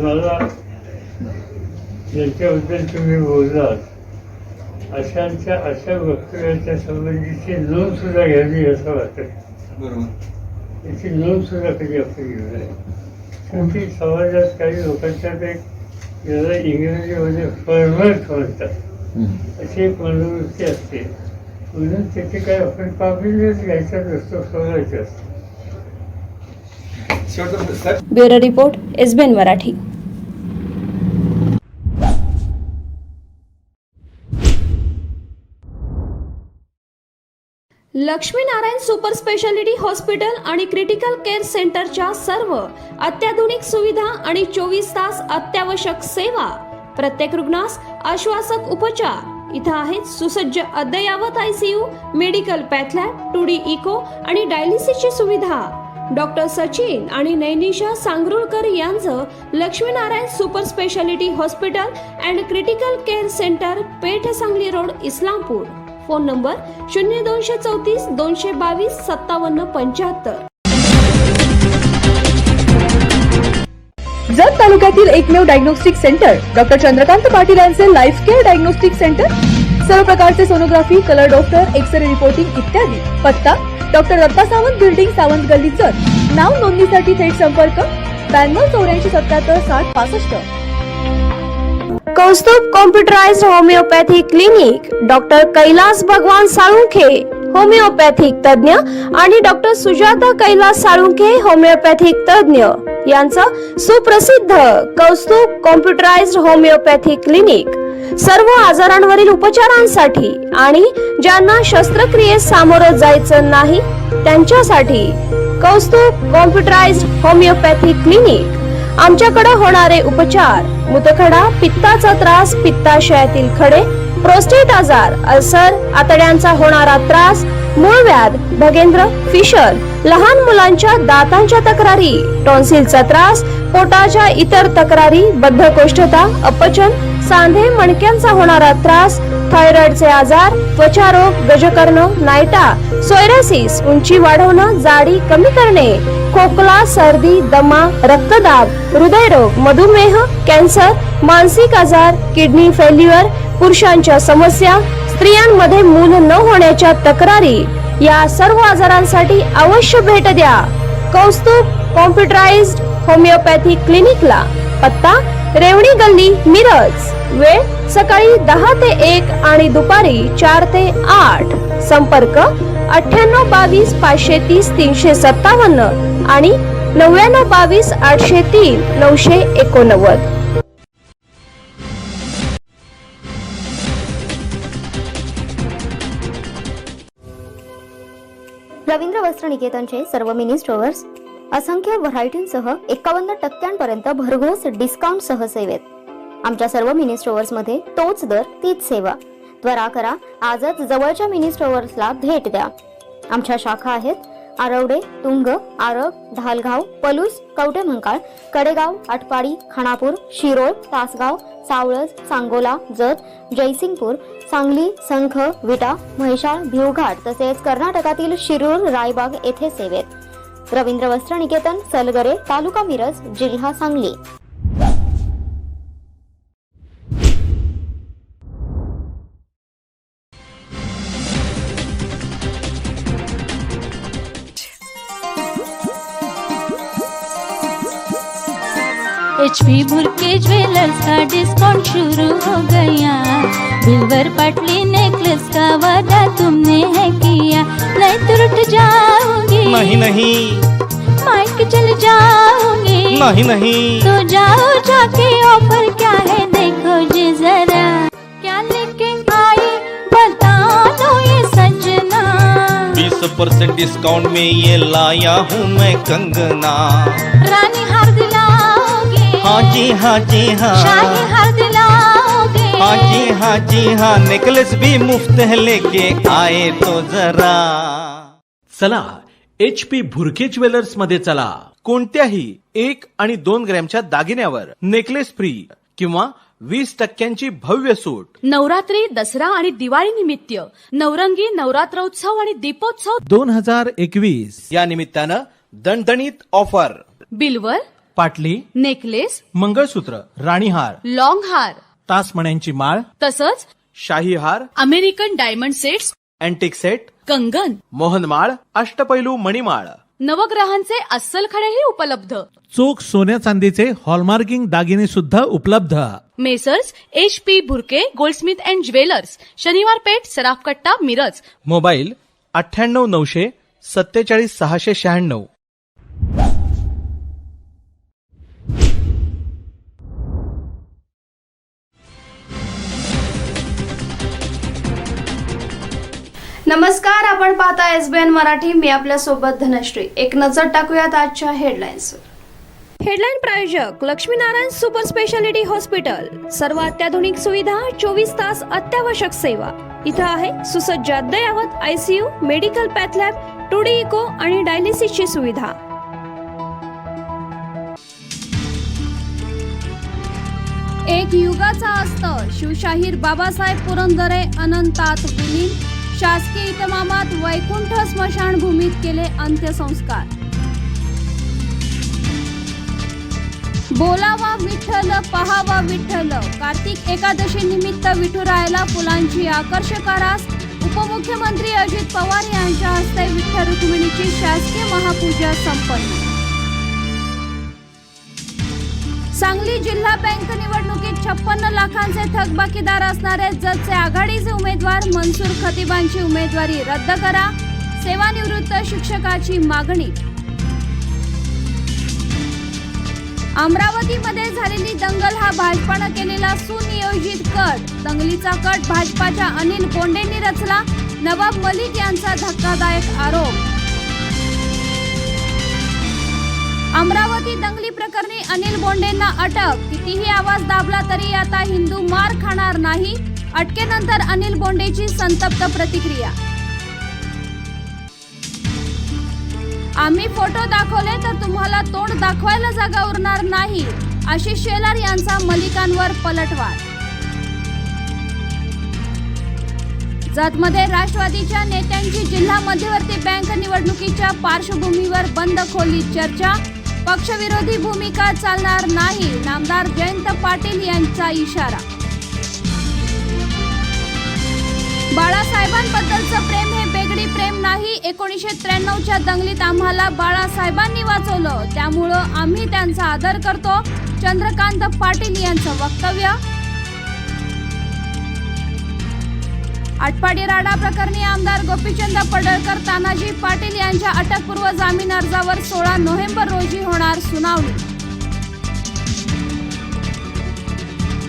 मला ज्यांच्याबद्दल तुम्ही बोललात अशा वक्तव्याच्या संबंधीची नोंद सुद्धा घ्यावी असं वाटतं. बरोबर, याची नोंद सुद्धा कधी आपण घेऊ नये. शेवटी समाजात काही लोकांच्यात एक याला इंग्रजीमध्ये फॉर्मॅट म्हणतात अशी एक मनोवृत्ती असते. म्हणून त्याचे काय आपण काबिलियत घ्यायचा नसतो, सोडायचं असतं. Bureau report SBN Marathi. Laxminarayan super speciality hospital आणि क्रिटिकल केअर सेंटरच्या सर्व अत्याधुनिक सुविधा आणि 24 तास अत्यावश्यक सेवा, प्रत्येक रुग्णास आश्वासक उपचार. इथं आहेत सुसज्ज अद्ययावत ICU, medical path lab, 2D echo आणि डायलिसिसची सुविधा. डॉक्टर सचिन आणि नैनिशा सांगरुळकर यांचं Laxminarayan super speciality hospital and critical care centre, Peth, Sangli road, Islampur. Phone number 0234 222 5775. Jat तालुक्यातील एकमेव diagnostic centre doctor Chandrakant Patil यांचे लाईफ केअर डायग्नोस्टिक सेंटर. सर्व प्रकारचे sonography, colour doctor, x ray reporting इत्यादी. पत्ता डॉक्टर दत्ता सावंत बिल्डिंग, सावंत गल्ली, जत. नाव नोंदणीसाठी थेट संपर्क 92 84 77 60 65. Kaustubh computerised homeopathy clinic, doctor Kailas Bhagwan Salunkhe homeopathic तज्ञ आणि डॉक्टर सुजाता कैलास साळुंखे होमिओपॅथिक तज्ञ यांचं सुप्रसिद्ध कौस्तुभ कॉम्प्युटराइज्ड होमिओपॅथी क्लिनिक. सर्व आजारांवरील उपचारांसाठी आणि ज्यांना शस्त्रक्रियेस सामोरं जायचं नाही त्यांच्यासाठी कौस्तुभ कॉम्प्युटराइज्ड होमिओपॅथी क्लिनिक. आमच्याकडे होणारे उपचार: मूतखडा, पित्ताचा त्रास, पित्ताशयातील खडे, प्रोस्टेट आजार, अल्सर, आतड्यांचा होणारा त्रास, मूळव्याध, भगेंद्र, फिशर, लहान मुलांच्या दातांच्या तक्रारी, टॉन्सिलचा त्रास, पोटाच्या इतर तक्रारी, बद्धकोष्ठता, अपचन, सांधे मणक्यांचा होणारा त्रास, थायरॉइडचे आजार, त्वचारोग, गजकर्ण, नायटा, सोयरासिस, उंची वाढवणं, जाडी कमी करणे, खोकला, सर्दी, दमा, रक्तदाब, हृदयरोग, मधुमेह, कॅन्सर, मानसिक आजार, किडनी फेल्युअर, पुरुषांच्या समस्या, स्त्रियांमध्ये मूल न होण्याच्या तक्रारी, या सर्व आजारांसाठी अवश्य भेट द्या कौस्तुभ कॉम्प्युटराइज्ड होमिओपॅथी क्लिनिकला. पत्ता रेवणी गल्ली, मिरज. वेळ सकाळी 10 ते 1 आणि दुपारी 4 ते 8. संपर्क 98 22 530 357 आणि 99 22 803 989. रवींद्र वस्त्र निकेतनचे सर्व मिनी स्टोअर्स असंख्य व्हरायटींसह 51% भरघोस डिस्काउंट सह सेवेत. आमच्या सर्व मिनी स्टोअर्स मध्ये तोच दर, तीच सेवा. त्वरा करा, आजच जवळच्या मिनी स्टोअर्सला भेट द्या. आमच्या शाखा आहेत आरवडे, तुंग, आरग, धालगाव, पलूस, कवठेमंकाळ, कडेगाव, आटपाडी, खानापूर, शिरोळ, तासगाव, सावळज, सांगोला, जत, जयसिंगपूर, सांगली, संख, विटा, म्हैसाळ, भिवघाट तसेच कर्नाटकातील शिरूर, रायबाग येथे सेवेत. रवींद्र वस्त्र निकेतन, सलगरे, तालुका मिरज, जिल्हा सांगली. HP भुरके ज्वेलर्स का डिस्काउंट शुरू हो गया. बिल्वर पटली नेकलेस का वादा तुमने है किया. नहीं तो रुठ जाओगे, नहीं नहीं, माइक चल जाओगे, नहीं नहीं, तो जाओ जाके ऑफर क्या है देखो जी जरा. क्या लेके आई बता दो ये सजना. 20% डिस्काउंट में ये लाया हूँ मैं कंगना. रानी हार दिलाओगे, हाँ जी हाँ जी हाँ, शाही हार दिलाओगे, हाँ जी हाँ जी हाँ, नेकलेस भी मुफ्त है लेके आए तो जरा. चला HP भुरके ज्वेलर्स मध्ये चला. कोणत्याही 1 आणि 2 ग्रॅमच्या दागिन्यावर नेकलेस फ्री किंवा 20% भव्य सूट. नवरात्री, दसरा आणि दिवाळी निमित्त नवरंगी नवरात्रोत्सव आणि दीपोत्सव 2021 या निमित्तानं दणदणीत ऑफर. बिल्वर, पाटली, नेकलेस, मंगळसूत्र, राणीहार, लॉंग हार, तासमण्यांची माळ, तसंच शाही हार, American diamond sets, antique set, कंगन, मोहनमाळ, अष्टपैलू मणिमाळ, नवग्रहांचे अस्सल खडेही उपलब्ध. चोख सोन्या चांदीचे हॉलमार्किंग दागिने सुद्धा उपलब्ध. Messrs HP Bhurke Goldsmith and jewellers, शनिवार पेठ, सराफकट्टा, मिरज. मोबाईल 98 900 47 696. नमस्कार, आपण पाहता SBN मराठी. मी आपल्या सोबत धनश्री. एक नजर टाकूयात आजच्या हेडलाईन्सवर. हेडलाईन प्रायोजक लक्ष्मीनारायण सुपर स्पेशालिटी हॉस्पिटल. सर्व अत्याधुनिक सुविधा, 24 तास अत्यावश्यक सेवा. इथं आहे सुसज्ज अद्ययावत ICU, medical path lab, 2D echo आणि डायलिसिसची सुविधा. एक युगाचा अस्त शिवशाहीर बाबासाहेब पुरंदरे अनंतात विलीन. शासकीय इतमामात वैकुंठ स्मशानभूमीत केले अंत्यसंस्कार. बोलावा विठ्ठल पहावा विठ्ठल. कार्तिक एकादशी निमित्त विठुरायाला फुलांची आकर्षक आरास. उपमुख्यमंत्री अजित पवार यांच्या हस्ते विठ्ठल रुक्मिणीची शासकीय महापूजा संपन्न. सांगली जिल्हा बँक निवडणुकीत 56 लाखांचे थकबाकीदार असणारे जतचे आघाडीचे उमेदवार मनसूर खतीबांची उमेदवारी रद्द करा. सेवानिवृत्त शिक्षकाची मागणी. अमरावतीमध्ये झालेली दंगल हा भाजपानं केलेला सुनियोजित कट. दंगलीचा कट भाजपाच्या अनिल बोंडेंनी रचला. नवाब मलिक यांचा धक्कादायक आरोप. अमरावती दंगली प्रकरणी अनिल बोंडेंना अटक. कितीही आवाज दाबला तरी आता हिंदू मार खाणार नाही. अटकेनंतर अनिल बोंडेची संतप्त प्रतिक्रिया. आम्ही फोटो दाखवले तर तुम्हाला तोंड दाखवायला जागा उरणार नाही. आशिष शेलार यांचा मलिकांवर पलटवार. जतमध्ये राष्ट्रवादीच्या नेत्यांची जिल्हा मध्यवर्ती बँक निवडणुकीच्या पार्श्वभूमीवर बंद खोलीत चर्चा. पक्षविरोधी भूमिका चालणार नाही. नामदार जयंत पाटील यांचा इशारा. बाळासाहेबांबद्दलचं प्रेम हे बेगडी प्रेम नाही. 1993च्या दंगलीत आम्हाला बाळासाहेबांनी वाचवलं, त्यामुळं आम्ही त्यांचा आदर करतो. चंद्रकांत पाटील यांचं वक्तव्य. आटपाडी राडा प्रकरणी आमदार गोपीचंद पडळकर, तानाजी पाटील यांच्या अटकपूर्व जामीन अर्जावर 16 नोव्हेंबर रोजी होणार सुनावणी.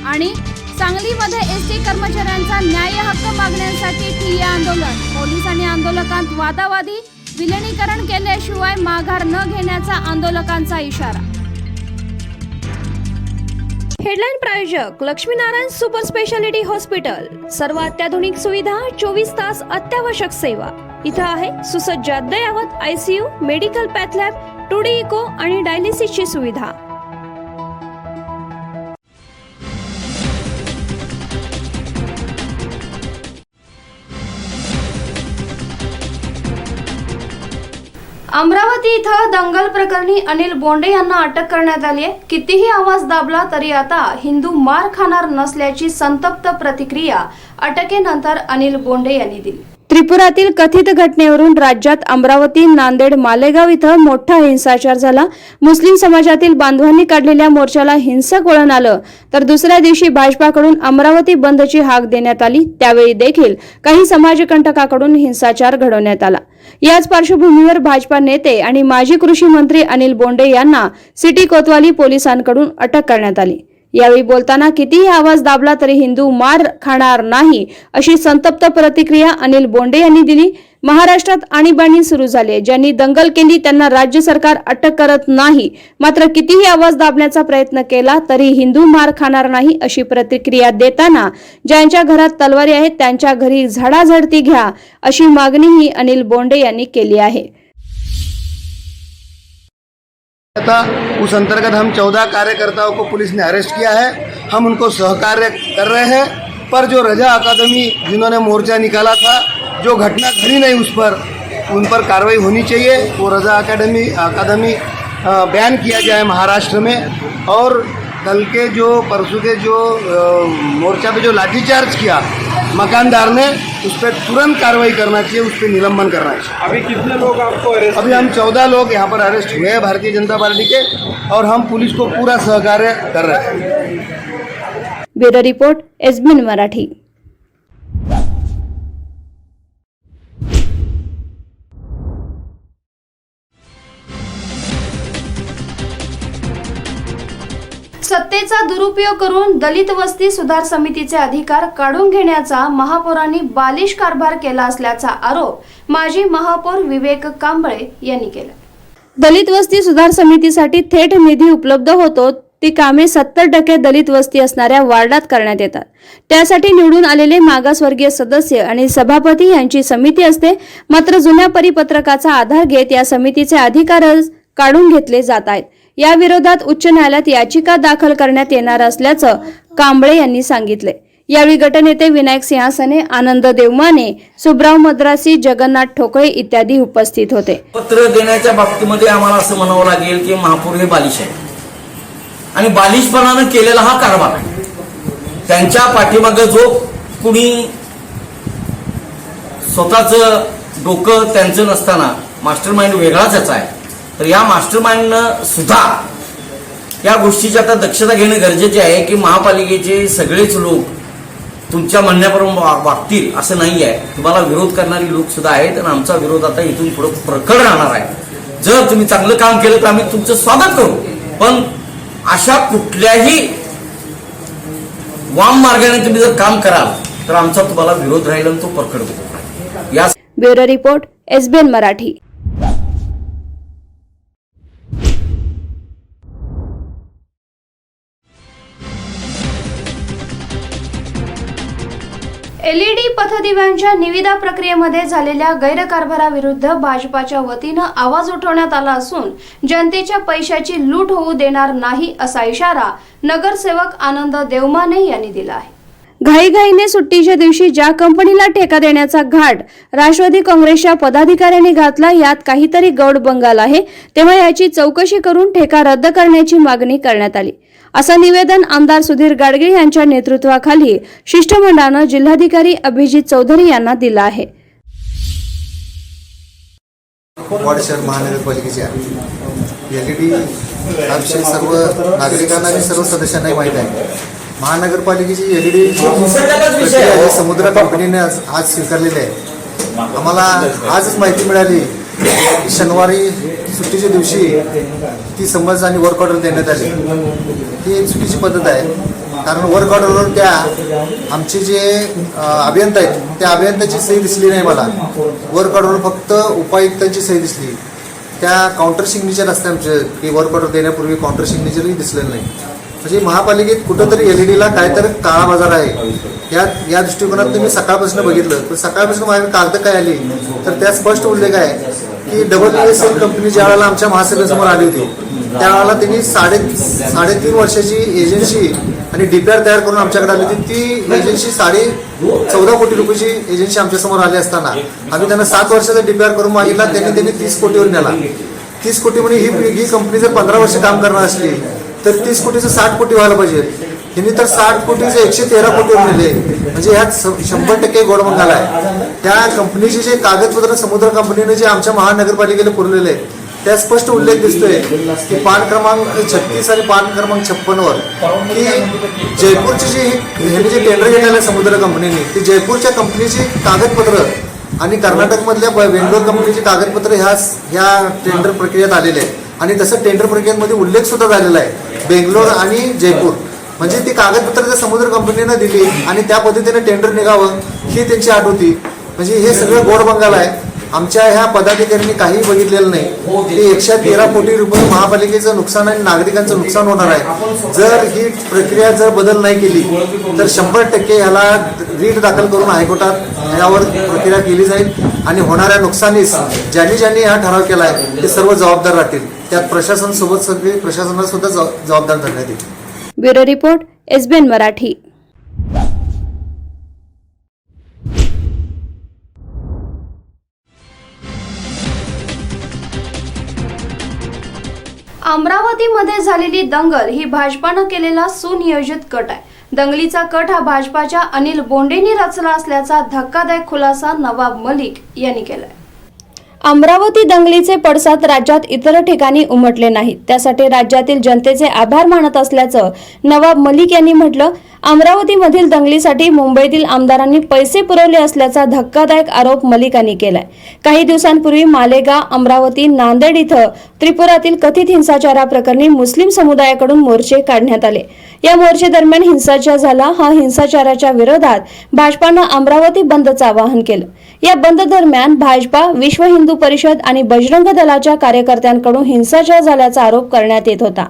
आणि सांगलीमध्ये एसटी कर्मचाऱ्यांचा न्याय हक्क मागण्यांसाठी ठिय्या आंदोलन. पोलीस आणि आंदोलकांत वादावादी. विलिनीकरण केल्याशिवाय माघार न घेण्याचा आंदोलकांचा इशारा. हेडलाईन प्रायोजक लक्ष्मीनारायण सुपर स्पेशालिटी हॉस्पिटल. सर्व अत्याधुनिक सुविधा, 24 तास अत्यावश्यक सेवा. इथं आहे सुसज्ज अद्ययावत ICU, medical path lab, 2D echo आणि डायलिसिसची सुविधा. अमरावती इथं दंगल प्रकरणी अनिल बोंडे यांना अटक करण्यात आली आहे. कितीही आवाज दाबला तरी आता हिंदू मार खाणार नसल्याची संतप्त प्रतिक्रिया अटकेनंतर अनिल बोंडे यांनी दिली. त्रिपुरातील कथित घटनेवरून राज्यात अमरावती, नांदेड, मालेगाव इथं मोठा हिंसाचार झाला. मुस्लिम समाजातील बांधवांनी काढलेल्या मोर्चाला हिंसक वळण आलं, तर दुसऱ्या दिवशी भाजपाकडून अमरावती बंदची हाक देण्यात आली. त्यावेळी देखील काही समाजकंटकाकडून हिंसाचार घडवण्यात आला. याच पार्श्वभूमीवर भाजपा नेते आणि माजी कृषी मंत्री अनिल बोंडे यांना सिटी कोतवाली पोलिसांकडून अटक करण्यात आली. यावेळी बोलताना कितीही आवाज दाबला तरी हिंदू मार खाणार नाही अशी संतप्त प्रतिक्रिया अनिल बोंडे यांनी दिली. महाराष्ट्रात आणीबाणी सुरू झाली. ज्यांनी दंगल केली त्यांना राज्य सरकार अटक करत नाही, मात्र कितीही आवाज दाबण्याचा प्रयत्न केला तरी हिंदू मार खाणार नाही अशी प्रतिक्रिया देताना ज्यांच्या घरात तलवारी आहेत त्यांच्या घरी झडाझडती घ्या अशी मागणीही अनिल बोंडे यांनी केली आहे. उस अंतर्गत हम 14 कार्यकर्ताओं को पुलिस ने अरेस्ट किया है. हम उनको सहकार्य कर रहे हैं, पर जो रजा अकादमी जिन्होंने मोर्चा निकाला था, जो घटना घड़ी नहीं उन पर कार्रवाई होनी चाहिए. वो रजा अकादमी बैन किया जाए महाराष्ट्र में. और कल के परसों के मोर्चा पे जो लाठीचार्ज किया मकानदार ने, उस पर तुरंत कार्रवाई करना चाहिए, उस पर निलंबन करना चाहिए. अभी कितने लोग आपको अरेस्ट? अभी हम 14 लोग यहाँ पर अरेस्ट हुए हैं भारतीय जनता पार्टी के, और हम पुलिस को पूरा सहकार्य कर रहे हैं. Bureau report, SBN Marathi. सत्तेचा दुरुपयोग करून दलित वस्ती सुधार समितीचे अधिकार काढून घेण्याचा महापौरांनी बालिश कारभार केला असल्याचा आरोप माजी महापौर विवेक कांबळे यांनी केला. दलित वस्ती सुधार समितीसाठी थेट निधी उपलब्ध होतो. ती कामे 70% दलित वस्ती असणाऱ्या वार्डात करण्यात येतात. त्यासाठी निवडून आलेले मागासवर्गीय सदस्य आणि सभापती यांची समिती असते. मात्र जुन्या परिपत्रकाचा आधार घेत या समितीचे अधिकार काढून घेतले जात आहेत. या विरोधात उच्च न्यायालयात याचिका दाखल करण्यात येणार असल्याचं कांबळे यांनी सांगितले। यावेळी गटनेते विनायक सिंहासने, आनंद देवमाने, सुब्राव मद्रासी, जगन्नाथ ठोकळे इत्यादी उपस्थित होते। पत्र देण्याच्या बाबतीमध्ये आम्हाला असं म्हणावं लागेल की महापौर हे बालिश आहे आणि बालिशपणानं केलेला हा कारभार आहे। त्यांच्या पाठीमागे जो कुणी स्वतःचं डोकं त्यांचं नसताना मास्टर माइंड वेगळाच याचा आहे, तर या मास्टर माइंडनं सुद्धा या गोष्टीची आता दक्षता घेणं गरजेचे आहे की महापालिकेचे सगळेच लोक तुमच्या म्हणण्याप्रमाणे वागतील असं नाही आहे। तुम्हाला विरोध करणारी लोक सुद्धा आहेत आणि आमचा विरोध आता इथून पुढे प्रखर राहणार आहे। जर तुम्ही चांगलं काम केलं तर आम्ही तुमचं स्वागत करू, पण अशा कुठल्याही वाम मार्गाने तुम्ही जर काम कराल तर आमचा तुम्हाला विरोध राहील आणि तो प्रखर होईल। या bureau report, SBN Marathi. LED पथदिव्यांच्या निविदा प्रक्रियेमध्ये झालेल्या गैरकारभाराविरुद्ध भाजपाच्या वतीनं आवाज उठवण्यात आला असून जनतेच्या पैशाची लूट होऊ देणार नाही असा इशारा नगरसेवक आनंद देवमाने यांनी दिला आहे। घाईघाईने सुट्टीच्या दिवशी ज्या कंपनीला ठेका देण्याचा घाट राष्ट्रवादी काँग्रेसच्या पदाधिकाऱ्यांनी घातला, यात काहीतरी गौड बंगाल आहे, तेव्हा याची चौकशी करून ठेका रद्द करण्याची मागणी करण्यात आली, असं निवेदन आमदार सुधीर गाडगीळ यांच्या नेतृत्वाखाली शिष्टमंडळानं जिल्हाधिकारी अभिजित चौधरी यांना दिलं आहे। वाड शहर महानगरपालिकेच्या LED हा विषय सर्व नागरिकांना आणि सर्व सदस्यांनाही माहीत आहे। महानगरपालिकेची LED समुद्र कंपनीने आज स्वीकारलेली आहे। आम्हाला आजच माहिती मिळाली की शनिवारी सुट्टीच्या दिवशी ती समज आणि वर्क ऑर्डर देण्यात आली। ही एक चुकीची पद्धत आहे, कारण वर्क ऑर्डरवर त्या आमचे जे अभियंता आहेत त्या अभियंत्याची सही दिसली नाही मला। वर्क ऑर्डरवर फक्त उपायुक्तांची सही दिसली। त्या काउंटर सिग्नेचर असते आमचे की वर्क ऑर्डर देण्यापूर्वी काउंटर सिग्नेचरही दिसलेलं नाही। म्हणजे महापालिकेत कुठंतरी LEDला काहीतरी काळा बाजार आहे। या दृष्टिकोनात तुम्ही सकाळपासून बघितलं तर सकाळपासून माझ्या कागद काय आली तर त्यात स्पष्ट उल्लेख आहे की WSL कंपनी ज्या वेळेला आमच्या महासभेसमोर आली होती त्यावेळेला त्यांनी 3.5 वर्षाची एजन्सी आणि DPR तयार करून आमच्याकडे आली होती। ती एजन्सी 14.5 कोटी रुपयाची एजन्सी आमच्यासमोर आली असताना आम्ही त्यांना 7 वर्षाचा DPR करून मागितला, त्यांनी 30 कोटीवर नेला। 30 कोटी म्हणजे ही कंपनी जर 15 वर्ष काम करणार असली तर 30 कोटीचं 60 कोटी व्हायला पाहिजे। त्यांनी तर 60 कोटीचं 113 कोटीवर नेले, म्हणजे ह्यात 100% गोडबंगाल आहे। त्या कंपनीचे जे कागदपत्र समुद्र कंपनीने जे आमच्या महानगरपालिकेला पुरवलेले आहेत त्यात स्पष्ट उल्लेख दिसतोय की पान क्रमांक 36 आणि पान क्रमांक 56 वर की जयपूरचे जे टेंडर घेतलेलं समुद्र कंपनीने ते जयपूरच्या कंपनीचे कागदपत्र आणि कर्नाटकमधल्या बेंगलोर कंपनीचे कागदपत्र ह्या टेंडर प्रक्रियेत आलेले आहेत आणि तसं टेंडर प्रक्रियेमध्ये उल्लेख सुद्धा झालेला आहे बेंगलोर आणि जयपूर। म्हणजे ती कागदपत्र त्या समुद्र कंपनीनं दिली आणि त्या पद्धतीने टेंडर निघावं ही त्यांची अट होती। म्हणजे हे सगळं गोड बंगाल आहे। आमच्या ह्या पदाधिकाऱ्यांनी काही बघितलेलं नाही की 113 कोटी रुपये महापालिकेचं नुकसान आणि नागरिकांचं नुकसान होणार आहे। जर ही प्रक्रिया जर बदल नाही केली तर 100% ह्याला रीट दाखल करून हायकोर्टात यावर प्रक्रिया केली जाईल आणि होणाऱ्या नुकसानीस ज्यांनी हा ठराव केला आहे ते सर्व जबाबदार राहतील। त्यात प्रशासनासोबत सगळे प्रशासनाला सुद्धा जबाबदार धरण्यात येईल। Bureau report, SBN Marathi. अमरावतीमध्ये झालेली दंगल ही भाजपानं केलेला सुनियोजित कट आहे। दंगलीचा कट हा भाजपाच्या अनिल बोंडेंनी रचला असल्याचा धक्कादायक खुलासा नवाब मलिक यांनी केलाय। अमरावती दंगलीचे पडसाद राज्यात इतर ठिकाणी उमटले नाहीत, त्यासाठी राज्यातील जनतेचे आभार मानत असल्याचं नवाब मलिक यांनी म्हटलं। अमरावतीमधील दंगलीसाठी मुंबईतील आमदारांनी पैसे पुरवले असल्याचा धक्कादायक आरोप मलिकांनी केलाय। काही दिवसांपूर्वी मालेगाव, अमरावती, नांदेड इथं त्रिपुरातील कथित हिंसाचाराप्रकरणी मुस्लिम समुदायाकडून मोर्चे काढण्यात आले। या मोर्चे दरम्यान हिंसाचार झाला। हा हिंसाचाराच्या विरोधात भाजपानं अमरावती बंदचं आवाहन केलं। या बंद दरम्यान भाजपा, विश्व हिंदू परिषद आणि बजरंग दलाच्या कार्यकर्त्यांकडून हिंसाचार झाल्याचा आरोप करण्यात येत होता।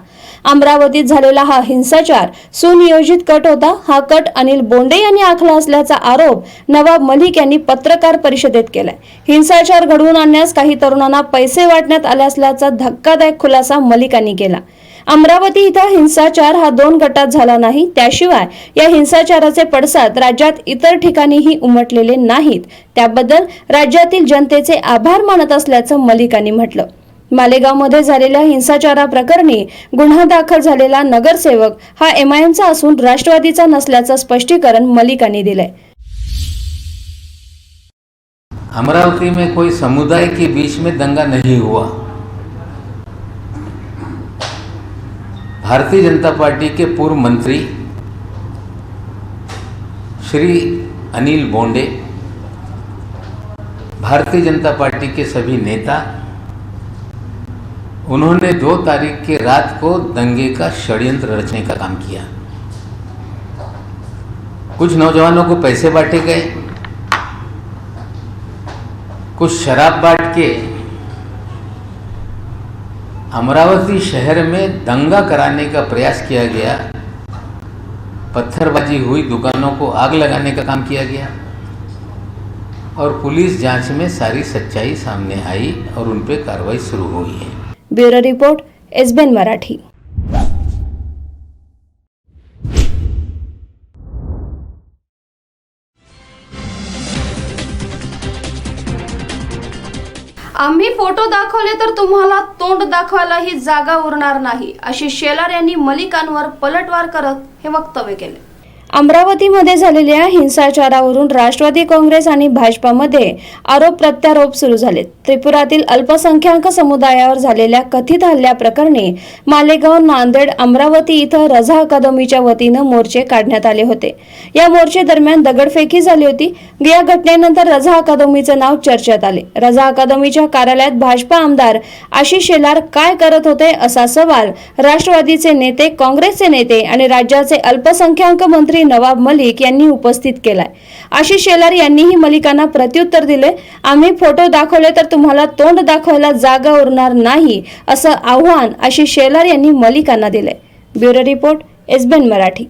अमरावतीत झालेला हा हिंसाचार सुनियोजित कट होता। हा कट अनिल बोंडे यांनी आखला असल्याचा आरोप नवाब मलिक यांनी पत्रकार परिषदेत केलाय। हिंसाचार घडवून आणण्यास काही तरुणांना पैसे वाटण्यात आले असल्याचा धक्कादायक खुलासा मलिकांनी केला। अमरावती इथं हिंसाचार हा 2 गटात झाला नाही. त्याशिवाय या हिंसाचाराचे पडसाद राज्यात इतर ठिकाणीही उमटलेले नाहीत. त्याबद्दल राज्यातील जनतेचे आभार मानत असल्याचं मलिकांनी म्हटलं. मालेगावमध्ये झालेल्या हिंसाचाराप्रकरणी गुन्हा दाखल झालेला नगरसेवक हा MIMचा असून राष्ट्रवादीचा नसल्याचं स्पष्टीकरण मलिकांनी दिलंय. अमरावती में कोई समुदाय के बीच में दंगा नहीं हुआ. भारतीय जनता पार्टी के पूर्व मंत्री श्री अनिल बोंडे, भारतीय जनता पार्टी के सभी नेता, उन्होंने 2 तारीख के रात को दंगे का षड्यंत्र रचने का काम किया. कुछ नौजवानों को पैसे बांटे गए, कुछ शराब बांट के अमरावती शहर में दंगा कराने का प्रयास किया गया. पत्थरबाजी हुई, दुकानों को आग लगाने का काम किया गया और पुलिस जांच में सारी सच्चाई सामने आई और उन पे कार्रवाई शुरू हुई है. Bureau report, SBN Marathi. आम्ही फोटो दाखवले तर तुम्हाला तोंड दाखवायलाही जागा उरणार नाही, अशी शेलार यांनी मलिकांवर पलटवार करत हे वक्तव्य केले. अमरावतीमध्ये झालेल्या हिंसाचारावरून राष्ट्रवादी काँग्रेस आणि भाजपामध्ये आरोप प्रत्यारोप सुरू झालेत. त्रिपुरातील अल्पसंख्याक समुदायावर झालेल्या कथित हल्ल्याप्रकरणी मालेगाव, नांदेड, अमरावती इथं रझा अकादमीच्या वतीनं मोर्चे काढण्यात आले होते. या मोर्चे दरम्यान दगडफेकी झाली होती. या घटनेनंतर रझा अकादमीचं नाव चर्चेत आले. रझा अकादमीच्या कार्यालयात भाजपा आमदार आशिष शेलार काय करत होते असा सवाल राष्ट्रवादीचे नेते, काँग्रेसचे नेते आणि राज्याचे अल्पसंख्याक मंत्री नवाब मलिक यांनी उपस्थित केलाय. आशिष शेलार यांनीही मलिकांना प्रत्युत्तर दिले. आम्ही फोटो दाखवले तर तुम्हाला तोंड दाखवायला जागा उरणार नाही, असं आव्हान आशिष शेलार यांनी मलिकांना दिले. Bureau report, SBN Marathi.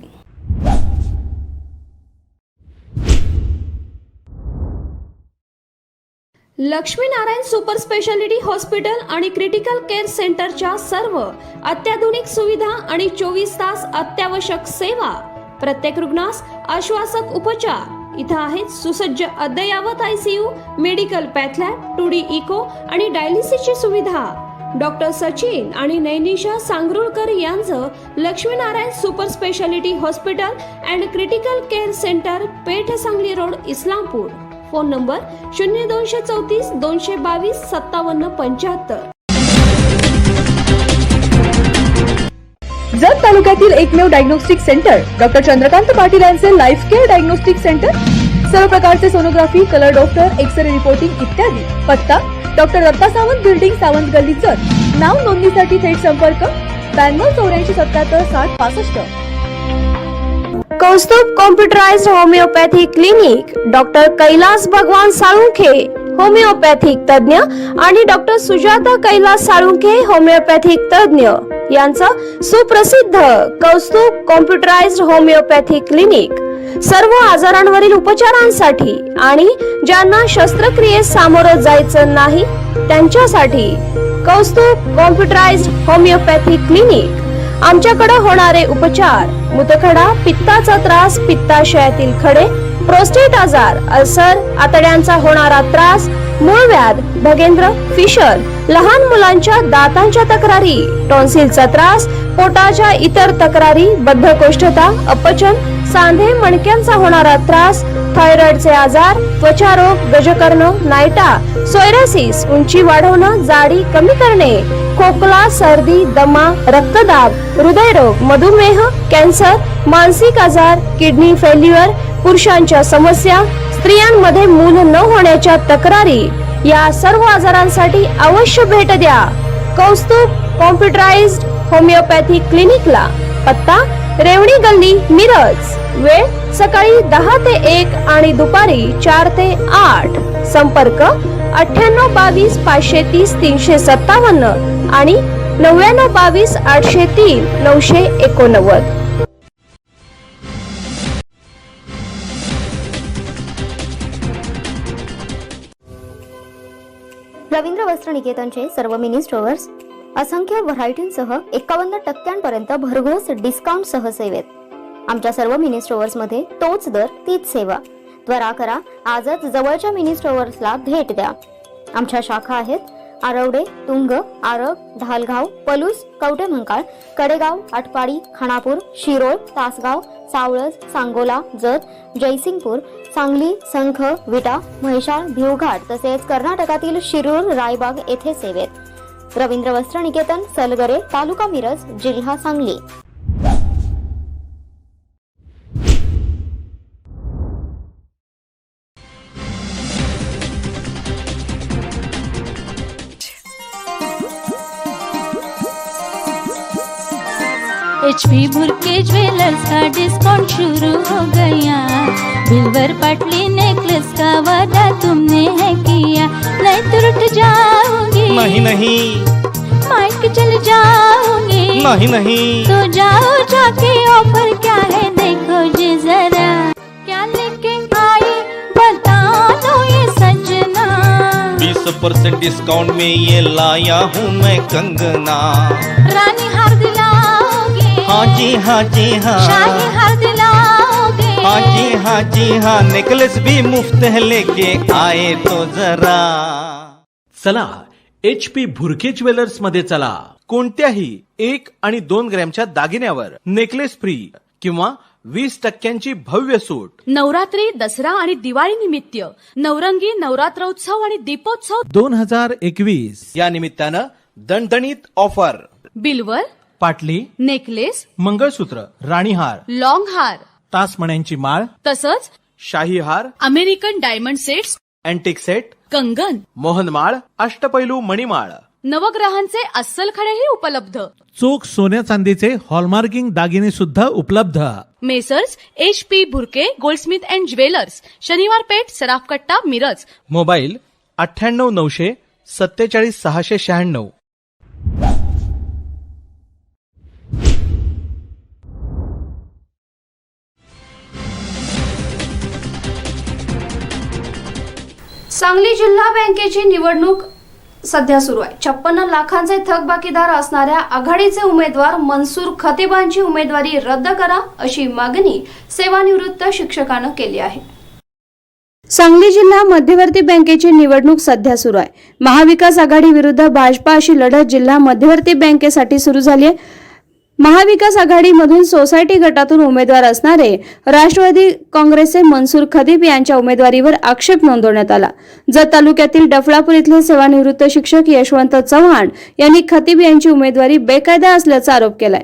Laxminarayan super speciality hospital आणि क्रिटिकल केअर सेंटरच्या सर्व अत्याधुनिक सुविधा आणि 24 तास अत्यावश्यक सेवा, प्रत्येक रुग्णास आश्वासक उपचार. इथं आहेत सुसज्ज अद्ययावत ICU, medical path lab, 2D echo आणि डायलिसिसची सुविधा. डॉक्टर सचिन आणि नैनिशा सांगरुळकर यांचं Laxminarayan super speciality hospital and critical care centre, Peth Sangli road, Islampur. Phone number 0234 222 5775. Jat तालुक्यातील एकमेव diagnostic centre doctor Chandrakant Patil यांचे लाईफ केअर डायग्नोस्टिक सेंटर. सर्व प्रकारचे sonography, colour doctor, x ray reporting इत्यादी. पत्ता डॉक्टर दत्ता सावंत बिल्डिंग, सावंत गल्ली, जत. नाव नोंदणीसाठी थेट संपर्क 92 84 77 60 65. Kaustubh computerised homeopathy clinic, doctor Kailas Bhagwan Salunkhe homeopathic तज्ञ आणि डॉक्टर सुजाता कैलास साळुंखे होमिओपॅथिक तज्ञ यांचं सुप्रसिद्ध कौस्तुभ कॉम्प्युटराइज्ड होमिओपॅथी क्लिनिक. सर्व आजारांवरील उपचारांसाठी आणि ज्यांना शस्त्रक्रियेस सामोरं जायचं नाही त्यांच्यासाठी कौस्तुभ कॉम्प्युटराइज्ड होमिओपॅथी क्लिनिक. आमच्याकडे होणारे उपचार: मूतखडा, पित्ताचा त्रास, पित्ताशयातील खडे, प्रोस्टेट आजार, अल्सर, आतड्यांचा होणारा त्रास, मूळव्याध, भगेंद्र, फिशर, लहान मुलांच्या दातांच्या तक्रारी, टॉन्सिलचा त्रास, पोटाच्या इतर तक्रारी, बद्धकोष्ठता, अपचन, सांधे मणक्यांचा होणारा त्रास, थायरॉइडचे आजार, त्वचारोग, गजकर्ण, नायटा, सोयरासिस, उंची वाढवणं, जाडी कमी करणे, खोकला, सर्दी, दमा, रक्तदाब, हृदयरोग, मधुमेह, कॅन्सर, मानसिक आजार, किडनी फेल्युअर, पुरुषांच्या समस्या, स्त्रियांमध्ये मूल न होण्याच्या तक्रारी, या सर्व आजारांसाठी अवश्य भेट द्या कौस्तुभ कॉम्प्युटराइज्ड होमिओपॅथी क्लिनिकला. पत्ता रेवणी गल्ली, मिरज. वेळ सकाळी 10 ते 1 आणि दुपारी 4 ते 8. संपर्क 98 22 530 357 आणि 99 22 803 989. रवींद्र वस्त्र निकेतनचे सर्व मिनी स्टोअर्स असंख्य व्हरायटींसह 51% भरघोस डिस्काउंटसह सेवेत. आमच्या सर्व मिनी स्टोअर्समध्ये तोच दर तीच सेवा. त्वरा करा, आजच जवळच्या मिनी स्टोअर्सला भेट द्या. आमच्या शाखा आहेत आरवडे, तुंग, आरग, धालगाव, पलूस, कवटेमंकाळ, कडेगाव, आटपाडी, खानापूर, शिरोळ, तासगाव, सावळज, सांगोला, जत, जयसिंगपूर, सांगली, संख, विटा, म्हैसाळ, भिवघाट तसेच कर्नाटकातील शिरूर, रायबाग येथे सेवेत. रवींद्र वस्त्र निकेतन, सलगरे, तालुका मिरज, जिल्हा सांगली. HP भुरके ज्वेलर्स का डिस्काउंट शुरू हो गया. बिल्वर पटली नेकलेस का वादा तुमने है किया. नहीं तो रुठ जाओगी, नहीं नहीं माइक चल जाओगी, नहीं नहीं तो जाओ जाके ऑफर क्या है देखो जी जरा. क्या लेके आई बता दो ये सजना. 20% डिस्काउंट में ये लाया हूँ मैं कंगना. रानी हार दिलाओगे, हाँ जी हाँ जी हाँ, शाही हार दिलाओगे, हाँ जी हाँ, नेकलेस भी मुफ्त है लेके आए तो जरा. चला HP भुरके ज्वेलर्स मध्ये चला. कोणत्याही 1 आणि 2 ग्रॅमच्या दागिन्यावर नेकलेस फ्री किंवा 20% भव्य सूट. नवरात्री, दसरा आणि दिवाळी निमित्त नवरंगी नवरात्रोत्सव आणि दीपोत्सव 2021 या निमित्तानं दणदणीत ऑफर. बिल्वर, पाटली, नेकलेस, मंगळसूत्र, राणीहार, लॉंग हार, तासमण्यांची माळ, तसंच शाही हार, American diamond sets, antique set, कंगन, मोहनमाळ, अष्टपैलू मणिमाळ, नवग्रहांचे अस्सल खडेही उपलब्ध. चोख सोन्या चांदीचे हॉलमार्किंग दागिने सुद्धा उपलब्ध. Messrs HP Bhurke Goldsmith and jewellers, शनिवार पेठ, सराफकट्टा, मिरज. मोबाईल 98 900 47 696. सांगली जिल्हा बँकेची निवडणूक सध्या सुरू आहे. 56 लाखांचे थकबाकीदार असणाऱ्या आघाडीचे उमेदवार मनसूर खतीबांची उमेदवारी रद्द करा अशी मागणी सेवानिवृत्त शिक्षकानं केली आहे. सांगली जिल्हा मध्यवर्ती बँकेची निवडणूक सध्या सुरू आहे. महाविकास आघाडी विरुद्ध भाजपा अशी लढत जिल्हा मध्यवर्ती बँकेसाठी सुरू झाली आहे. महाविकास आघाडीमधून सोसायटी गटातून उमेदवार असणारे राष्ट्रवादी काँग्रेसचे मनसूर खतीब यांच्या उमेदवारीवर आक्षेप नोंदवण्यात आला. जत तालुक्यातील डफळापूर इथले सेवानिवृत्त शिक्षक यशवंत चव्हाण यांनी खतीब यांची उमेदवारी बेकायदा असल्याचा आरोप केलाय.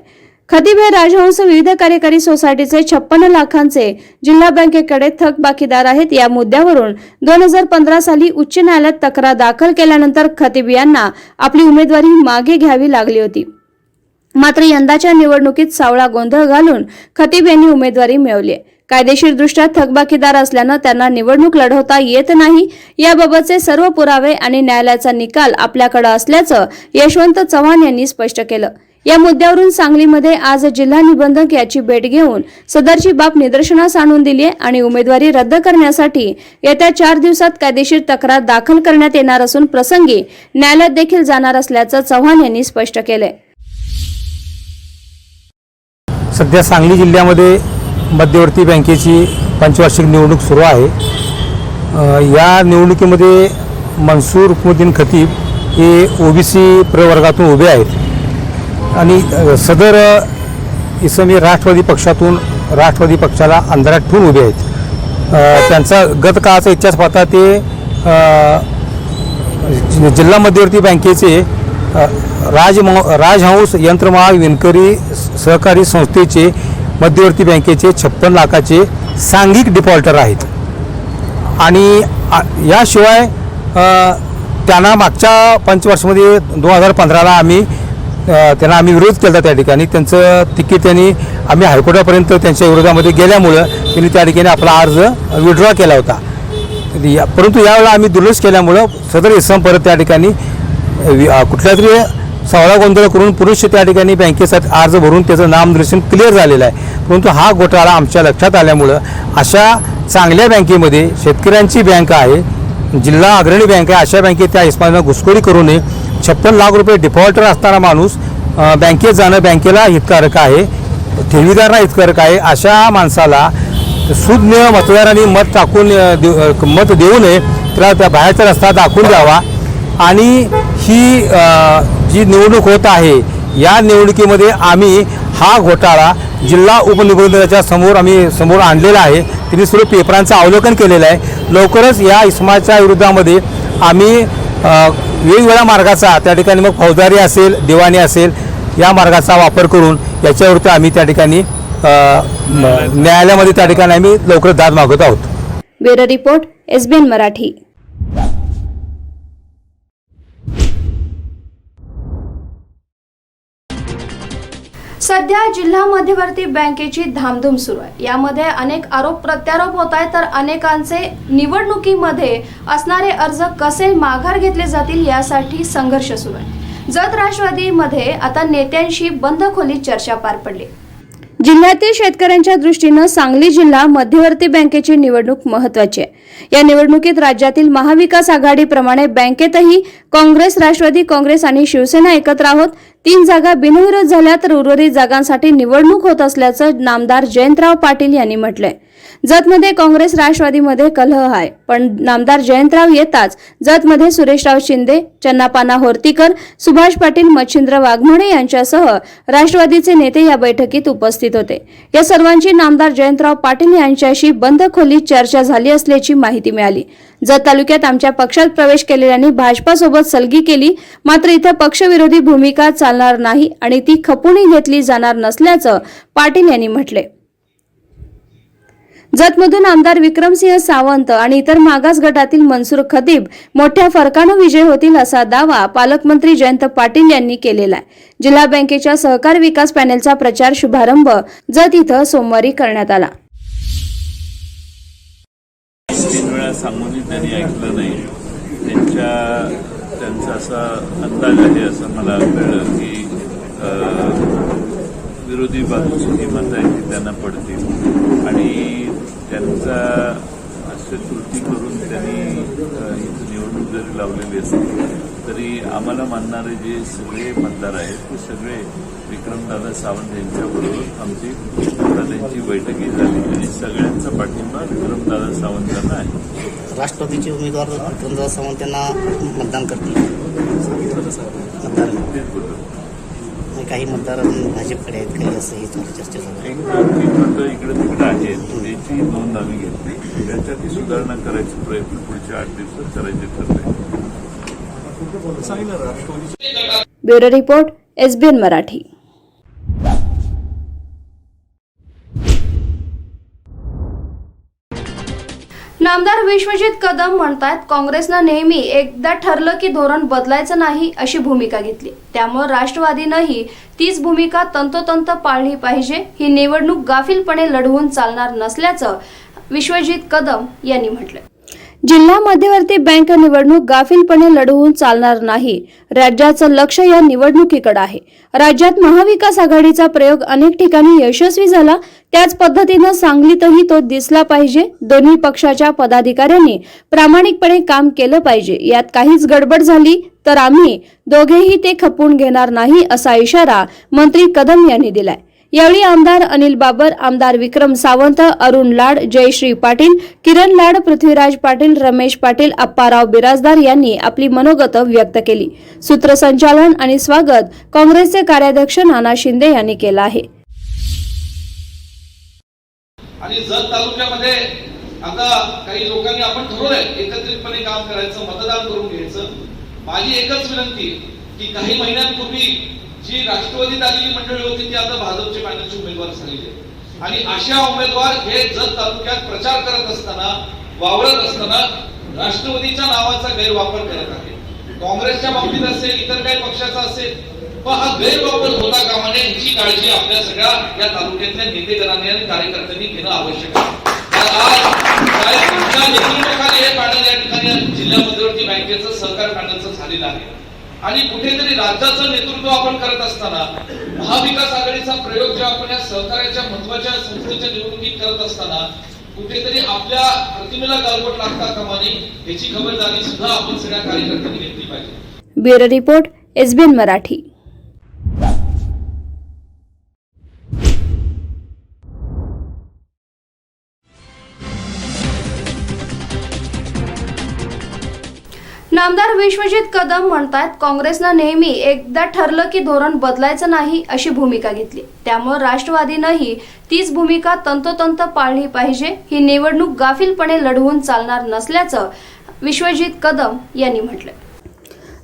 खतीब हे राजहंस विविध कार्यकारी सोसायटीचे 56 लाखांचे जिल्हा बँकेकडे थकबाकीदार आहेत. या मुद्द्यावरून 2015 साली उच्च न्यायालयात तक्रार दाखल केल्यानंतर खतीब यांना आपली उमेदवारी मागे घ्यावी लागली होती. मात्र यंदाच्या निवडणुकीत सावळा गोंधळ घालून खतीब यांनी उमेदवारी मिळवली. कायदेशीरदृष्ट्या थकबाकीदार असल्यानं त्यांना निवडणूक लढवता येत नाही. याबाबतचे सर्व पुरावे आणि न्यायालयाचा निकाल आपल्याकडे असल्याचं यशवंत चव्हाण यांनी स्पष्ट केलं. या मुद्द्यावरून सांगलीमध्ये आज जिल्हा निबंधक याची भेट घेऊन सदरची बाब निदर्शनास आणून दिली आणि उमेदवारी रद्द करण्यासाठी येत्या 4 दिवसात कायदेशीर तक्रार दाखल करण्यात येणार असून प्रसंगी न्यायालयात देखील जाणार असल्याचं चव्हाण यांनी स्पष्ट केलंय. सध्या सांगली जिल्ह्यामध्ये मध्यवर्ती बँकेची पंचवार्षिक निवडणूक सुरू आहे. या निवडणुकीमध्ये मनसूर हुकमुद्दीन खतीब हे OBC प्रवर्गातून उभे आहेत आणि सदर इसम हे राष्ट्रवादी पक्षाला अंधारात ठेवून उभे आहेत. त्यांचा गत काळाचा इतिहास पाहता ते जिल्हा मध्यवर्ती बँकेचे राजहंस यंत्रमाग विणकरी सहकारी संस्थेचे मध्यवर्ती बँकेचे 56 लाखाचे सांघिक डिफॉल्टर आहेत आणि याशिवाय त्यांना मागच्या पंचवर्षामध्ये 2015ला त्यांना आम्ही विरोध केला त्या ठिकाणी. त्यांचं तिकीट आम्ही हायकोर्टापर्यंत त्यांच्या विरोधामध्ये गेल्यामुळं त्यांनी त्या ठिकाणी आपला अर्ज विड्रॉ केला होता. परंतु यावेळेला आम्ही दुर्लक्ष केल्यामुळं सदर इसम परत त्या ठिकाणी कुठल्या तरी सावळा गोंधळ करून पुरुष त्या ठिकाणी बँकेसाठी अर्ज भरून त्याचं नामनिर्देशन क्लिअर झालेलं आहे. परंतु हा घोटाळा आमच्या लक्षात आल्यामुळं अशा चांगल्या बँकेमध्ये शेतकऱ्यांची बँक आहे, जिल्हा अग्रणी बँक आहे, अशा बँकेत त्या इस्माला घुसखोरी करू नये 56 लाख रुपये डिफॉल्टर असणारा माणूस बँकेत जाणं बँकेला हितकारक आहे, ठेवीदारांना हितकारक आहे. अशा माणसाला सुज्ञ मतदारांनी मत टाकून मत देऊ नये, त्याला त्या बाहेरचा रस्ता दाखवून द्यावा. आणि ही जी निवडणूक होत आहे या निवडणुकीमध्ये आम्ही हा घोटाळा जिल्हा उपनिबंधकाच्या समोर आणलेला आहे. त्यांनी सर्व पेपरांचं अवलोकन केलेलं आहे. लवकरच या इसमाच्या विरोधामध्ये आम्ही वेगवेगळ्या मार्गाचा त्या ठिकाणी मग फौजदारी असेल, दिवाणी असेल या मार्गाचा वापर करून याच्यावरती आम्ही त्या ठिकाणी न्यायालयामध्ये त्या ठिकाणी आम्ही लवकरच दाद मागत आहोत. Bureau report SBN Marathi. सध्या जिल्हा मध्यवर्ती बँकेची धामधूम सुरू आहे. यामध्ये अनेक आरोप प्रत्यारोप होत आहेत, तर अनेकांचे निवडणुकीमध्ये असणारे अर्ज कसे माघार घेतले जातील यासाठी संघर्ष सुरू आहे. जत राष्ट्रवादीमध्ये आता नेत्यांशी बंद खोलीत चर्चा पार पडली. जिल्ह्यातील शेतकऱ्यांच्या दृष्टीनं सांगली जिल्हा मध्यवर्ती बँकेची निवडणूक महत्त्वाची आहे. या निवडणुकीत राज्यातील महाविकास आघाडीप्रमाणे बँकेतही काँग्रेस, राष्ट्रवादी काँग्रेस आणि शिवसेना एकत्र आहोत. 3 जागा बिनविरोध झाल्या तर उर्वरित जागांसाठी निवडणूक होत असल्याचं नामदार जयंतराव पाटील यांनी म्हटलंय. जतमध्ये काँग्रेस राष्ट्रवादीमध्ये कलह आहे, पण नामदार जयंतराव येताच जतमध्ये सुरेशराव शिंदे, चन्नापाना होर्तीकर, सुभाष पाटील, मच्छिंद्र वाघमोडे यांच्यासह राष्ट्रवादीचे नेते या बैठकीत उपस्थित होते. या सर्वांची नामदार जयंतराव पाटील यांच्याशी बंद खोलीत चर्चा झाली असल्याची माहिती मिळाली. जत तालुक्यात आमच्या पक्षात प्रवेश केलेल्यांनी भाजपासोबत सलगी केली, मात्र इथं पक्षविरोधी भूमिका चालणार नाही आणि ती खपवून घेतली जाणार नसल्याचं पाटील यांनी म्हटले. जतमधून आमदार विक्रमसिंह सावंत आणि इतर मागास गटातील मनसूर खतीब मोठ्या फरकानं विजय होतील असा दावा पालकमंत्री जयंत पाटील यांनी केलेला आहे. जिल्हा बँकेच्या सहकार विकास पॅनेलचा प्रचार शुभारंभ जत इथं सोमवारी करण्यात आला. 3 वेळा सांगूनही त्यांनी ऐकलं नाही. त्यांचा असा अंदाज आहे असं मला कळलं की विरोधी बाजूची जी मतं आहेत ती त्यांना पडतील आणि त्यांचा असे कृती करून त्यांनी इथं निवडणूक जरी लावलेली असली तरी आम्हाला मानणारे जे सगळे मतदार आहेत ते सगळे विक्रमदादा सावंत यांच्याबरोबर आमची त्यांची बैठकी झाली आणि सगळ्यांचा पाठिंबा विक्रमदादा सावंतांना आहे. राष्ट्रवादीचे उमेदवार विक्रमदादा सावंत यांना मतदान करतील तेच बोलतो. काही मतदार भाजपकडे आहेत, काही असं ही चर्चा झाली. 1-2-3 मतं इकडे तिकडे आहेत, त्याची नोंद आम्ही घेतली. त्याच्यात सुधारणा करायचे प्रयत्न पुढच्या 8 दिवसात करायचे ठरले. Bureau report SBN Marathi. नामदार विश्वजित कदम म्हणतात, काँग्रेसनं नेहमी एकदा ठरलं की धोरण बदलायचं नाही अशी भूमिका घेतली. त्यामुळे राष्ट्रवादीनंही तीच भूमिका तंतोतंत पाळली पाहिजे. ही निवडणूक गाफीलपणे लढवून चालणार नसल्याचं विश्वजित कदम यांनी म्हटलं. जिल्हा मध्यवर्ती बँक निवडणूक गाफीलपणे लढवून चालणार नाही. राज्याचं लक्ष या निवडणुकीकडे आहे. राज्यात महाविकास आघाडीचा प्रयोग अनेक ठिकाणी यशस्वी झाला, त्याच पद्धतीनं सांगलीतही तो दिसला पाहिजे. दोन्ही पक्षाच्या पदाधिकाऱ्यांनी प्रामाणिकपणे काम केलं पाहिजे. यात काहीच गडबड झाली तर आम्ही दोघेही ते खपवून घेणार नाही असा इशारा मंत्री कदम यांनी दिलाय. यावेळी आमदार अनिल बाबर, आमदार विक्रम सावंत, अरुण लाड, जयश्री पाटील, किरण लाड, पृथ्वीराज पाटील, रमेश पाटील, अप्पाराव बिराजदार यांनी आपली मनोगत व्यक्त केली. सूत्रसंचालन आणि स्वागत काँग्रेसचे कार्याध्यक्ष नाना शिंदे यांनी केलं आहे. आणि जत तालुक्यामध्ये आता काही लोकांनी आपण ठरवलंय एकत्रितपणे काम करायचं, मतदान करून घ्यायचं. माझी एकच विनंती की काही महिन्यांपूर्वी जी राष्ट्रवादीत आलेली मंडळी होती ती आता भाजपचे पॅनलचे उमेदवार झालेले आणि अशा उमेदवार हे जत तालुक्यात प्रचार करत असताना, वावरत असताना राष्ट्रवादीच्या नावाचा गैरवापर करत आहे. काँग्रेसच्या बाबतीत असेल, इतर काही पक्षाचा असेल, पण हा गैरवापर होता कामा नये याची काळजी आपल्या सगळ्या या तालुक्यातल्या नेतेगणांनी आणि कार्यकर्त्यांनी घेणं आवश्यक आहे. आज तुमच्या नेतृत्वाखाली हे पॅनल या ठिकाणी जिल्हा मध्यवर्ती बँकेचं सहकार पॅनलचं झालेलं आहे आणि कुठेतरी राज्याचं नेतृत्व आपण करत असताना महाविकास आघाडीचा प्रयोग जेव्हा आपण या सहकार्याच्या महत्वाच्या संस्थेच्या निवडणुकीत करत असताना कुठेतरी आपल्या प्रतिमेला गालबोट लागता कामा नये याची खबरदारी सुद्धा आपण सगळ्या कार्यकर्त्यांनी घेतली पाहिजे. Bureau report SBN Marathi. नामदार विश्वजित कदम म्हणतात, काँग्रेसनं नेहमी एकदा ठरलं की धोरण बदलायचं नाही अशी भूमिका घेतली. त्यामुळे राष्ट्रवादीनंही तीच भूमिका तंतोतंत पाळली पाहिजे. ही निवडणूक गाफीलपणे लढवून चालणार नसल्याचं विश्वजित कदम यांनी म्हटलं.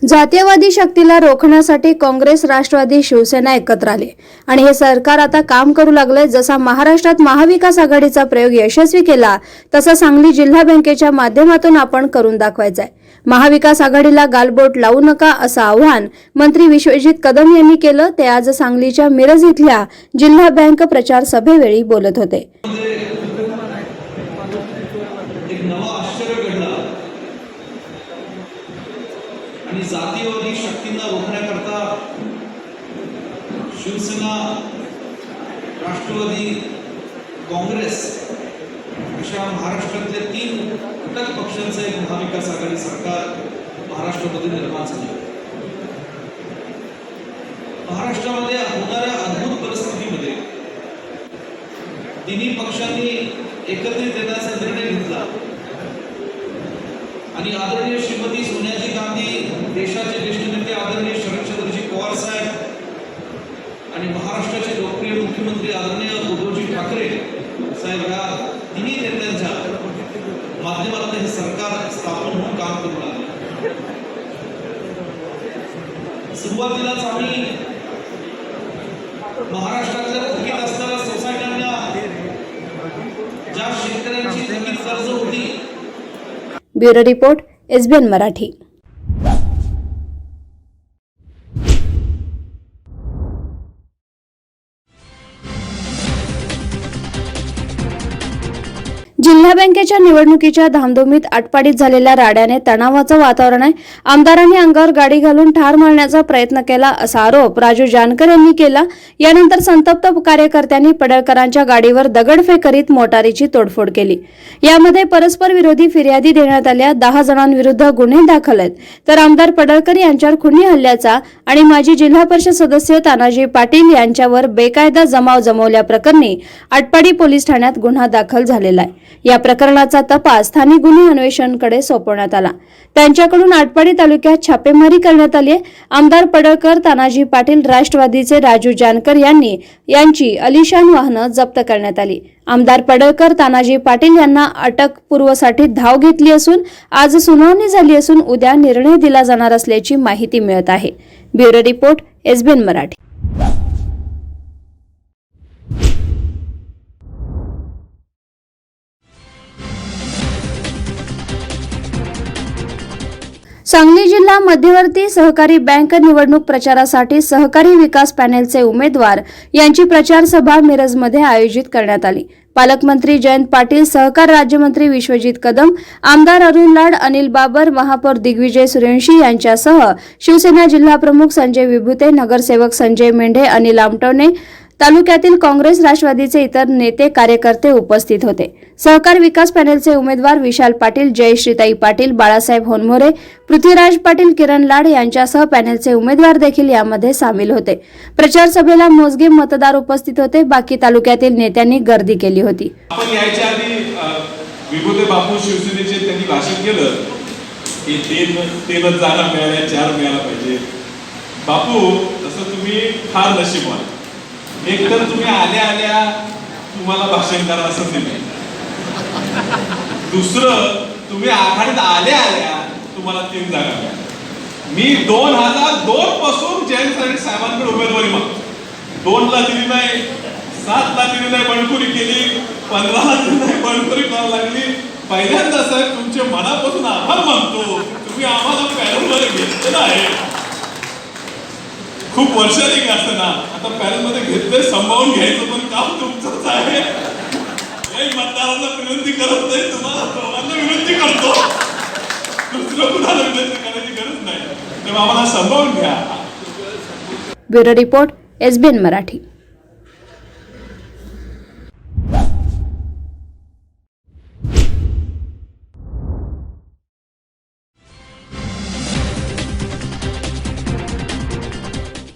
जातीयवादी शक्तीला रोखण्यासाठी काँग्रेस, राष्ट्रवादी, शिवसेना एकत्र आले आणि हे सरकार आता काम करू लागले. जसा महाराष्ट्रात महाविकास आघाडीचा प्रयोग यशस्वी केला तसा सांगली जिल्हा बँकेच्या माध्यमातून आपण करून दाखवायचा आहे. महाविकास आघाडीला गालबोट लावू नका असं आवाहन मंत्री विश्वजित कदम यांनी केलं. ते आज सांगलीच्या मिरज इथल्या जिल्हा बँक प्रचार सभेवेळी बोलत होते. एक नवा आश्चर्य घडला आणि जातीयवादी शक्तींना रोखण्याकरता शिवसेना, राष्ट्रवादी, काँग्रेस अशा महाराष्ट्रातल्या 3 घटक पक्षांचं एक महाविकास आघाडी सरकार महाराष्ट्रामध्ये निर्माण झालं. महाराष्ट्रामध्ये होणाऱ्या अद्भुत परिस्थितीमध्ये तिन्ही पक्षांनी एकत्रित येण्याचा निर्णय घेतला आणि आदरणीय श्रीमती सोनियाजी गांधी, देशाचे ज्येष्ठ नेते आदरणीय शरदचंद्रजी पवार साहेब आणि महाराष्ट्राचे लोकप्रिय मुख्यमंत्री आदरणीय उद्धवजी ठाकरे साहेब या तिन्ही नेत्यांच्या माध्यमातून हे सरकार स्थापन होऊन काम करू लागले. सुरुवातीलाच आम्ही महाराष्ट्रातल्या थकीत असणाऱ्या सोसायट्यांना ज्या शेतकऱ्यांची थकीत कर्ज होती. Bureau report SBN Marathi. जिल्हा बँकेच्या निवडणुकीच्या धामधुमीत आटपाडीत झालेल्या राड्याने तणावाचं वातावरण आहे. आमदारांनी अंगावर गाडी घालून ठार मारण्याचा प्रयत्न केला असा आरोप राजू जानकर यांनी केला. यानंतर संतप्त कार्यकर्त्यांनी पडळकरांच्या गाडीवर दगडफेक करीत मोटारीची तोडफोड केली. यामध्ये परस्पर विरोधी फिर्यादी देण्यात आल्या. 10 जणांविरुद्ध गुन्हे दाखल आहेत. तर आमदार पडळकर यांच्यावर खुनी हल्ल्याचा आणि माजी जिल्हा परिषद सदस्य तानाजी पाटील यांच्यावर बेकायदा जमाव जमवल्याप्रकरणी आटपाडी पोलीस ठाण्यात गुन्हा दाखल झालेला आहे. या प्रकरणाचा तपास स्थानिक गुन्हे अन्वेषणकडे सोपवण्यात आला. त्यांच्याकडून आटपाडी तालुक्यात छापेमारी करण्यात आली आहे. आमदार पडळकर, तानाजी पाटील, राष्ट्रवादीचे राजू जानकर यांची अलिशान वाहनं जप्त करण्यात आली. आमदार पडळकर, तानाजी पाटील यांना अटकपूर्वसाठी धाव घेतली असून आज सुनावणी झाली असून उद्या निर्णय दिला जाणार असल्याची माहिती मिळत आहे. Bureau report SBN Marathi. Sangli जिल्हा मध्यवर्ती सहकारी बँक निवडणूक प्रचारासाठी सहकारी विकास पॅनेलचे उमेदवार यांची प्रचार सभा मिरजमध्ये आयोजित करण्यात आली. पालकमंत्री जयंत पाटील, सहकार राज्यमंत्री विश्वजित कदम, आमदार अरुण लाड, अनिल बाबर, महापौर दिग्विजय सूर्यवंशी यांच्यासह शिवसेना जिल्हाप्रमुख संजय विभूते, नगरसेवक संजय मेंढे, अनिल आमटवणे, तालुक्यातील काँग्रेस, राष्ट्रवादीचे इतर नेते कार्यकर्ते उपस्थित होते. सहकार विकास पॅनेलचे उमेदवार विशाल पाटील, जयश्रीताई पाटील, बाळासाहेब होनमोरे, पृथ्वीराज पाटील, किरण लाड यांच्यासह पॅनेलचे उमेदवार देखील यामध्ये सामील होते. प्रचार सभेला मोजके मतदार उपस्थित होते. बाकी तालुक्यातील नेत्यांनी गर्दी केली होती. आपण यायच्या आधी विभूते बापू शिवसेनेचे त्यांनी भाषण केलं की 3 जागा मिळाल्या, 4 मिळायला पाहिजे. बापू, तसं तुम्ही फार नशीबवान. एक तर तुम्ही आल्या तुम्हाला भाषण करा असं नाही. दुसरं, तुम्ही आघाडीत आल्या तुम्हाला 3 जागा मिळाल्या. मी 2002 पासून जयंत साहेबांकडे उमेदवारी मागतो. 2 ला दिली नाही, 7 ला दिली नाही, बंडखोरी केली, 15 ला दिली नाही, बंडखोरी करायला लागली. पहिल्यांदा साहेब तुमचे मनापासून आभार मानतो. तुम्ही आम्हाला पॅनलमध्ये घेतलेलं आहे. खूप वर्षांनी असतं ना, आता पॅनलमध्ये घेतले, सांभाळून घ्यायचं पण काम तुमचंच आहे. काही मतदारांना विनंती करत नाही, तुम्हाला सर्वांना विनंती करतो. दुसरं कुणाला विनंती करायची गरज नाही. तेव्हा आम्हाला सांभाळून घ्या. Bureau report SBN Marathi.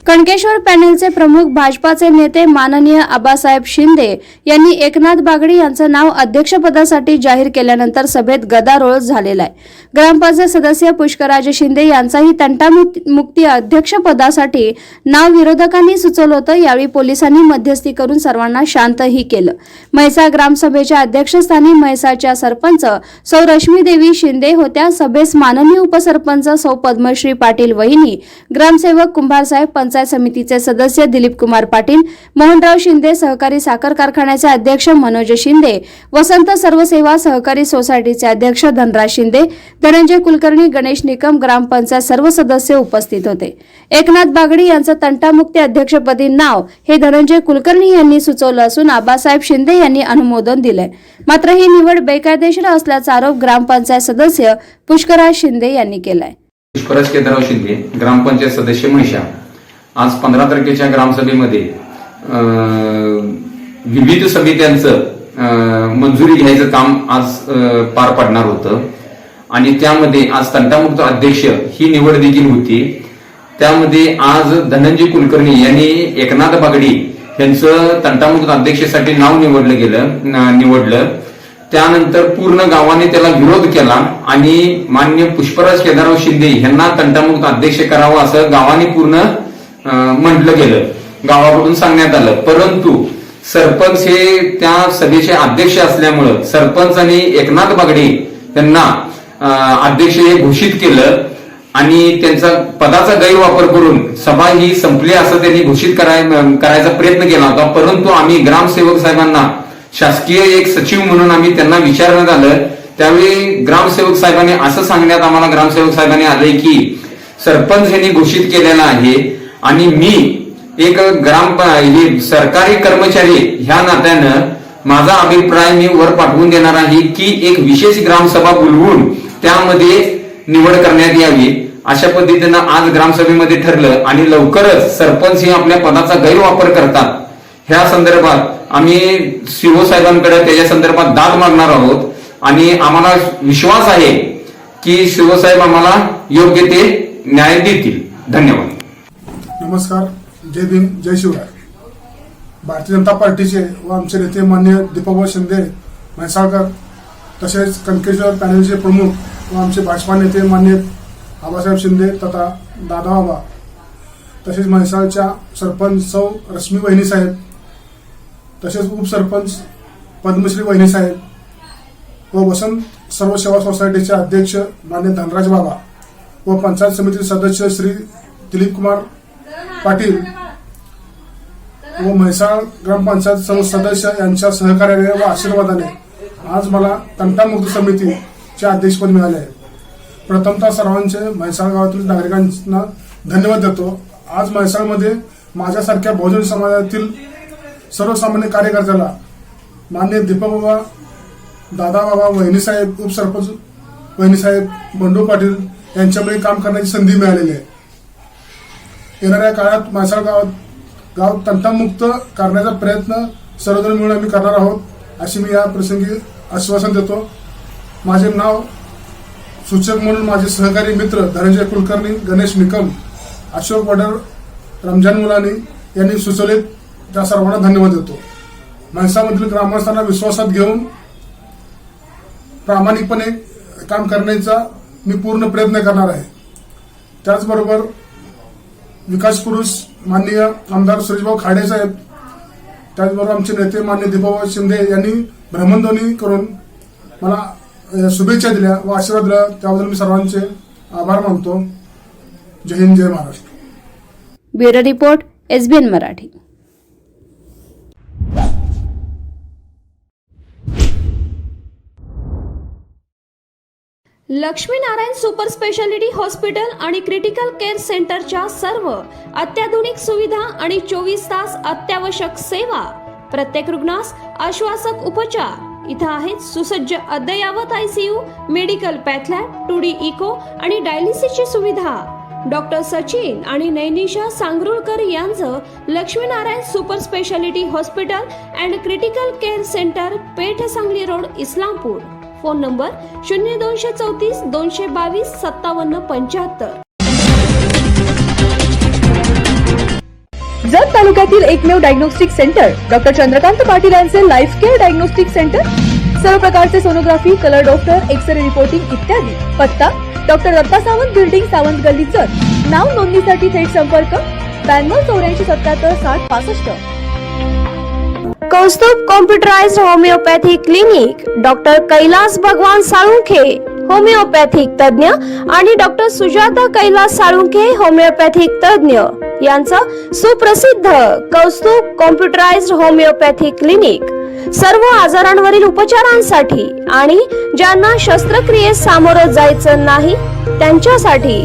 Kankeshwar पॅनेलचे प्रमुख भाजपाचे नेते माननीय आबासाहेब शिंदे यांनी एकनाथ बागडी यांचं नाव अध्यक्षपदासाठी जाहीर केल्यानंतर सभेत गदारोळ झालेला आहे. ग्रामपंचायत सदस्य पुष्कराज शिंदे यांचाही तंटामुक्ती अध्यक्षपदासाठी नाव विरोधकांनी सुचवलं होतं. यावेळी पोलिसांनी मध्यस्थी करून सर्वांना शांतही केलं. म्हैसाळ ग्रामसभेच्या अध्यक्षस्थानी म्हैसाळच्या सरपंच सौ रश्मी देवी शिंदे होत्या. सभेस माननीय उपसरपंच सौ पद्मश्री पाटील वहिनी, ग्रामसेवक कुंभारसाहेब, पंचायत समितीचे सदस्य दिलीप कुमार पाटील, मोहनराव शिंदे, सहकारी साखर कारखान्याचे अध्यक्ष मनोज शिंदे, वसंत सर्वसेवा सहकारी सोसायटीचे अध्यक्ष धनराज शिंदे, धनंजय कुलकर्णी, गणेश निकम, ग्रामपंचायत सर्व सदस्य उपस्थित होते. एकनाथ बागडी यांचं तंटामुक्ती अध्यक्षपदी नाव हे धनंजय कुलकर्णी यांनी सुचवलं असून आबासाहेब शिंदे यांनी अनुमोदन दिलंय. मात्र ही निवड बेकायदेशीर असल्याचा आरोप ग्रामपंचायत सदस्य पुष्कराज शिंदे यांनी केलाय. पुष्कराज केदारराव शिंदे, ग्रामपंचायत सदस्य म्हैसाळ. आज 15 तारखेच्या ग्रामसभेमध्ये विविध समित्यांचं मंजुरी घ्यायचं काम आज पार पडणार होतं आणि त्यामध्ये आज तंटामुक्त अध्यक्ष ही निवड देखील होती. त्यामध्ये आज धनंजय कुलकर्णी यांनी एकनाथ बागडी यांचं तंटामुक्त अध्यक्षासाठी नाव निवडलं. त्यानंतर पूर्ण गावाने त्याला विरोध केला आणि माननीय पुष्कराज केदारराव शिंदे यांना तंटामुक्त अध्यक्ष करावं असं गावाने पूर्ण म्हटलं गेलं, गावाकडून सांगण्यात आलं. परंतु सरपंच हे त्या सभेचे अध्यक्ष असल्यामुळं सरपंचांनी एकनाथ बागडे यांना अध्यक्ष हे घोषित केलं आणि त्यांचा पदाचा गैरवापर करून सभा ही संपली असं त्यांनी घोषित करायचा प्रयत्न केला होता. परंतु आम्ही ग्रामसेवक साहेबांना शासकीय एक सचिव म्हणून आम्ही त्यांना विचारण्यात आलं. त्यावेळी ग्रामसेवक साहेबांनी असं सांगण्यात आम्हाला ग्रामसेवक साहेबांनी आलंय की सरपंच यांनी घोषित केलेला आहे आणि मी एक सरकारी कर्मचारी ह्या नात्यानं माझा अभिप्राय मी वर पाठवून देणार आहे की एक विशेष ग्रामसभा बोलवून त्यामध्ये निवड करण्यात यावी. अशा पद्धतीनं आज ग्रामसभेमध्ये ठरलं आणि लवकरच सरपंच हे आपल्या पदाचा गैरवापर करतात ह्या संदर्भात आम्ही सीओ साहेबांकडे त्याच्या संदर्भात दाद मागणार आहोत आणि आम्हाला विश्वास आहे की सीओ साहेब आम्हाला योग्य ते न्याय देतील. धन्यवाद. नमस्कार, जय भीम, जय शिवराय. भारतीय जनता पार्टीचे व आमचे नेते मान्य दीपकभाऊ शिंदे म्हैसाळकर, तसेच कणकेश्वर पॅनेलचे प्रमुख व आमचे भाजपा नेते मान्य आबासाहेब शिंदे तथा दादाबाबा, तसेच म्हैसाळच्या सरपंच सौ रश्मी वहिनी साहेब, तसेच उपसरपंच पद्मश्री वहिनी साहेब व वसंत सर्व सेवा सोसायटीचे अध्यक्ष मान्य धनराज बाबा व पंचायत समिती सदस्य श्री दिलीप कुमार पाटील व म्हैसाळ ग्रामपंचायत सर्व सदस्य यांच्या सहकार्याने व आशीर्वादाने आज मला तंटामुक्त समितीचे अध्यक्षपद मिळाले आहे. प्रथमतः सर्वांचे म्हैसाळ गावातील नागरिकांना धन्यवाद देतो. आज म्हैसाळमध्ये माझ्यासारख्या बहुजन समाजातील सर्वसामान्य कार्यकर्त्याला मान्य दीपकबाबा, दादाबाबा, वहिनीसाहेब, उपसरपंच वहिनीसाहेब, बंडू पाटील यांच्यामुळे काम करण्याची संधी मिळालेली आहे. येणाऱ्या काळात म्हैसाळ गाव तंटामुक्त करण्याचा प्रयत्न सर्वजण मिळून आम्ही करणार आहोत अशी मी या प्रसंगी आश्वासन देतो. माझे नाव सूचक म्हणून माझे सहकारी मित्र धनंजय कुलकर्णी, गणेश निकम, अशोक वडर, रमजान मुलानी यांनी सुचवले. त्या सर्वांना धन्यवाद देतो. म्हैसाळमधील ग्रामस्थांना विश्वासात घेऊन प्रामाणिकपणे काम करण्याचा मी पूर्ण प्रयत्न करणार आहे. त्याचबरोबर विकास पुरुष माननीय आमदार सुरेशभाऊ खाडे साहेब, त्याचबरोबर आमचे नेते मान्य दीपकभाऊ शिंदे यांनी भ्रमणध्वनी करून मला शुभेच्छा दिल्या व आशीर्वाद दिला. त्याबद्दल मी सर्वांचे आभार मानतो. जय हिंद, जय Maharashtra. Bureau report, SBN Marathi. Laxminarayan super speciality hospital आणि क्रिटिकल केअर सेंटरच्या सर्व अत्याधुनिक सुविधा आणि 24 तास अत्यावश्यक सेवा, प्रत्येक रुग्णास आश्वासक उपचार. इथं आहेत सुसज्ज अद्ययावत ICU, medical path lab, 2D echo आणि डायलिसिसची सुविधा. डॉक्टर सचिन आणि नैनिशा सांगरुळकर यांचं Laxminarayan super speciality hospital and critical care centre, Peth Sangli road, Islampur. Phone number 0234 222 5775. Jat तालुक्यातील एकमेव diagnostic centre doctor Chandrakant Patil यांचे लाईफ केअर डायग्नोस्टिक सेंटर. सर्व प्रकारचे sonography, colour doctor, x ray reporting इत्यादी. पत्ता डॉक्टर दत्ता सावंत बिल्डिंग, सावंत गल्ली, जत. नाव नोंदणीसाठी थेट संपर्क 92 84 77 60 65. Kaustubh computerised homeopathic clinic, doctor Kailas Bhagwan Salunkhe homeopathic तज्ञ आणि डॉक्टर सुजाता कैलास साळुंखे होमिओपॅथिक तज्ञ यांचा सुप्रसिद्ध कौस्तुभ कॉम्प्युटराइज्ड होमिओपॅथिक क्लिनिक. सर्व आजारांवरील उपचारांसाठी आणि ज्यांना शस्त्रक्रियेस सामोरं जायचं नाही त्यांच्यासाठी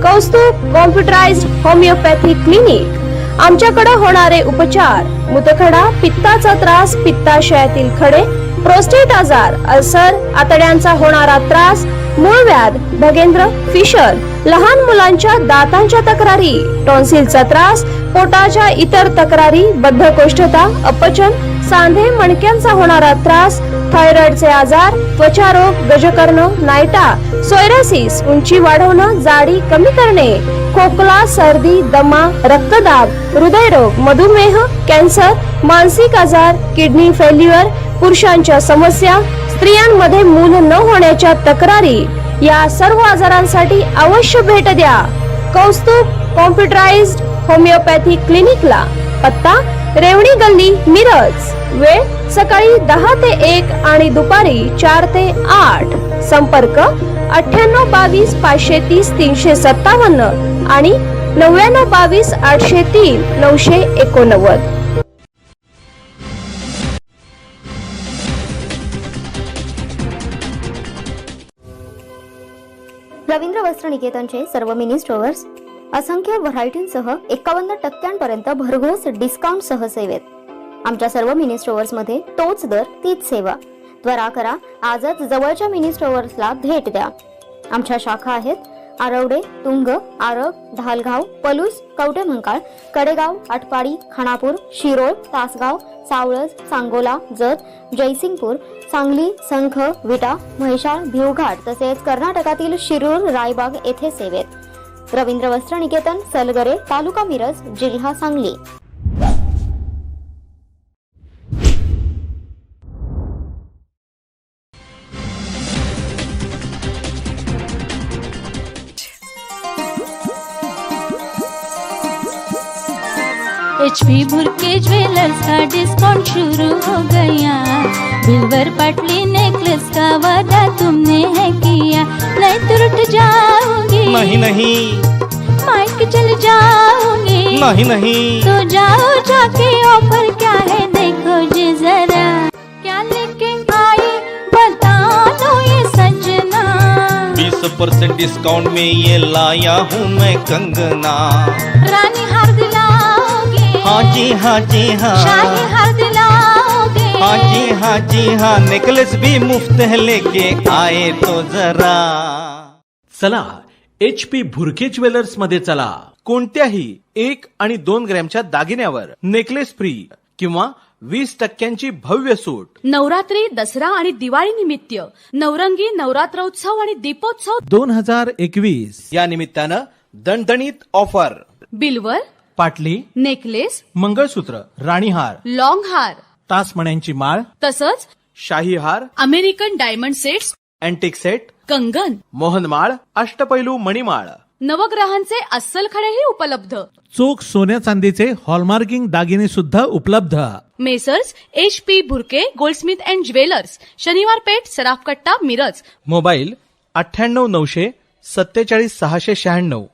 कौस्तुभ कॉम्प्युटराइज्ड होमिओपॅथिक क्लिनिक. आमच्याकडे होणारे उपचार: मूतखडा, पित्ताचा त्रास, पित्ताशयातील खडे, प्रोस्टेट आजार, अल्सर, आतड्यांचा होणारा त्रास, मूळव्याध, भगेंद्र, फिशर, लहान मुलांच्या दातांच्या तक्रारी, टॉन्सिलचा त्रास, पोटाच्या इतर तक्रारी, बद्धकोष्ठता, अपचन, सांधे मणक्यांचा होणारा त्रास, थायरॉइडचे आजार, त्वचारोग, गजकर्ण, नायटा, सोयरासिस, उंची वाढवणं, जाडी कमी करणे, खोकला, सर्दी, दमा, रक्तदाब, हृदयरोग, मधुमेह, कॅन्सर, मानसिक आजार, किडनी फेल्युअर, पुरुषांच्या समस्या, स्त्रियांमध्ये मूल न होण्याच्या तक्रारी, या सर्व आजारांसाठी अवश्य भेट द्या कौस्तुभ कॉम्प्युटराइज्ड होमिओपॅथिक क्लिनिकला. पत्ता रेवणी गल्ली, मिरज. वेळ सकाळी 10 ते 1 आणि दुपारी 4 ते 8. संपर्क 9822 530 357 आणि 9922 803 989. रवींद्र वस्त्र निकेतनचे सर्व मिनी स्टोअर्स असंख्य व्हरायटींसह 51% भरघोस डिस्काउंट सह सेवेत. आमच्या सर्व मिनी स्टोअर्स मध्ये तोच दर तीच सेवा. त्वरा करा, आजच जवळच्या मिनी स्टोअर्सला भेट द्या. आमच्या शाखा आहेत आरवडे, तुंग, आरग, ढालगाव, पलूस, कवठेमंकाळ, कडेगाव, आटपाडी, खानापूर, शिरोळ, तासगाव, सावळज, सांगोला, जत, जयसिंगपूर, सांगली, संख, विटा, म्हैसाळ, भिवघाट तसेच कर्नाटकातील शिरूर, रायबाग येथे सेवेत. रवींद्र वस्त्र निकेतन, सलगरे, तालुका मिरज, जिल्हा सांगली. HP भुरके ज्वेलर्स का डिस्काउंट शुरू हो गया. बिल्वर पटली नेकलेस का वादा तुमने है किया, नहीं तो रुठ जाओगे. नहीं नहीं माइक चल जाओगे. नहीं नहीं तो जाओ जाके ऑफर क्या है देखो जी जरा. क्या लेके आई बता दो ये सजना. 20% डिस्काउंट में ये लाया हूँ मैं कंगना. रानी हार दिलाओगे. हाँ जी हाँ जी हाँ. शाही हार दिलाओगे. हाँ जी हाँ. नेकलेस भी मुफ्त है लेके आए तो जरा. चला HP भुरके ज्वेलर्स मध्ये चला. कोणत्याही 1 आणि 2 ग्रॅमच्या दागिन्यावर नेकलेस फ्री किंवा 20% भव्य सूट. नवरात्री, दसरा आणि दिवाळी निमित्त नवरंगी नवरात्रोत्सव आणि दीपोत्सव 2021 या निमित्तानं दणदणीत ऑफर. बिल्वर, पाटली, नेकलेस, मंगळसूत्र, राणीहार, लॉंग हार, तासमण्यांची माळ, तसंच शाही हार, American diamond sets, antique set, कंगन, मोहनमाळ, अष्टपैलू मणिमाळ, नवग्रहांचे अस्सल खडेही उपलब्ध. चोख सोन्या चांदीचे हॉलमार्किंग दागिने सुद्धा उपलब्ध. Messrs HP Bhurke Goldsmith and jewellers, शनिवार पेठ, सराफकट्टा, मिरज. मोबाईल 98 900 47 696.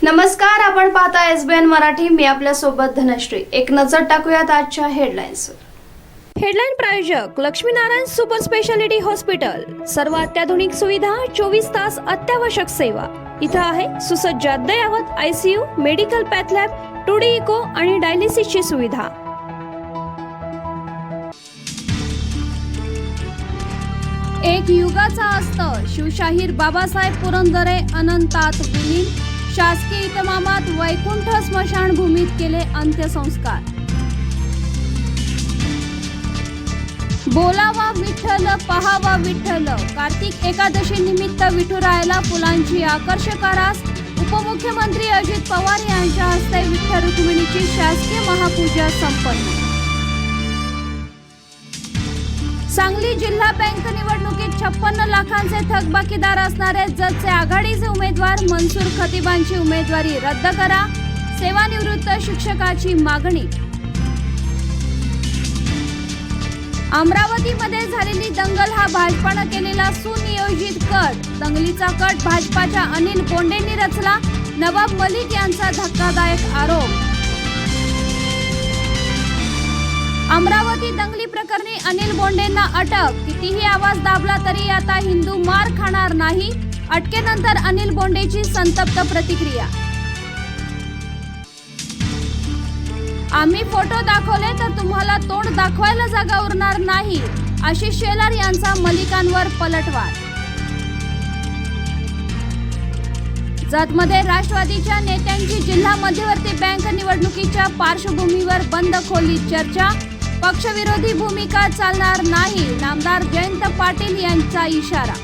नमस्कार, आपण पाहता SBN मराठी. मी आपल्या सोबत धनश्री. एक नजर टाकूयात आजच्या हेडलाईन्सवर. हेडलाईन प्रायोजक लक्ष्मीनारायण सुपर स्पेशालिटी हॉस्पिटल. सर्व अत्याधुनिक सुविधा, 24 तास अत्यावश्यक सेवा. इथं आहे सुसज्ज अद्ययावत ICU, medical path lab, 2D echo आणि डायलिसिसची सुविधा. एक युगाचा अस्त शिवशाहीर बाबासाहेब पुरंदरे अनंतात विलीन. शासकीय इतमामात वैकुंठ स्मशानभूमीत केले अंत्यसंस्कार. बोलावा विठ्ठल पहावा विठ्ठल कार्तिक एकादशी निमित्त विठुरायाला फुलांची आकर्षक आरास उपमुख्यमंत्री अजित पवार यांच्या हस्ते विठ्ठल रुक्मिणीची शासकीय महापूजा संपन्न. सांगली जिल्हा बँक निवडणुकीत 56 लाखांचे थकबाकीदार असणारे जतचे आघाडीचे उमेदवार मनसूर खतीबांची उमेदवारी रद्द करा, सेवानिवृत्त शिक्षकाची मागणी. अमरावतीमध्ये झालेली दंगल हा भाजपानं केलेला सुनियोजित कट. दंगलीचा कट भाजपाच्या अनिल बोंडेंनी रचला, नवाब मलिक यांचा धक्कादायक आरोप. अमरावती दंगली प्रकरणी अनिल बोंडेंना अटक. कितीही आवाज दाबला तरी आता हिंदू मार खाणार नाही. अटकेनंतर अनिल बोंडेची संतप्त प्रतिक्रिया. आम्ही फोटो दाखवले तर तुम्हाला तोंड दाखवायला जागा उरणार नाही, आशिष शेलार यांचा मलिकांवर पलटवार. जतमध्ये राष्ट्रवादीच्या नेत्यांची जिल्हा मध्यवर्ती बँक निवडणुकीच्या पार्श्वभूमीवर बंद खोलीत चर्चा. पक्षविरोधी भूमिका चालणार नाही, नामदार जयंत पाटील यांचा इशारा.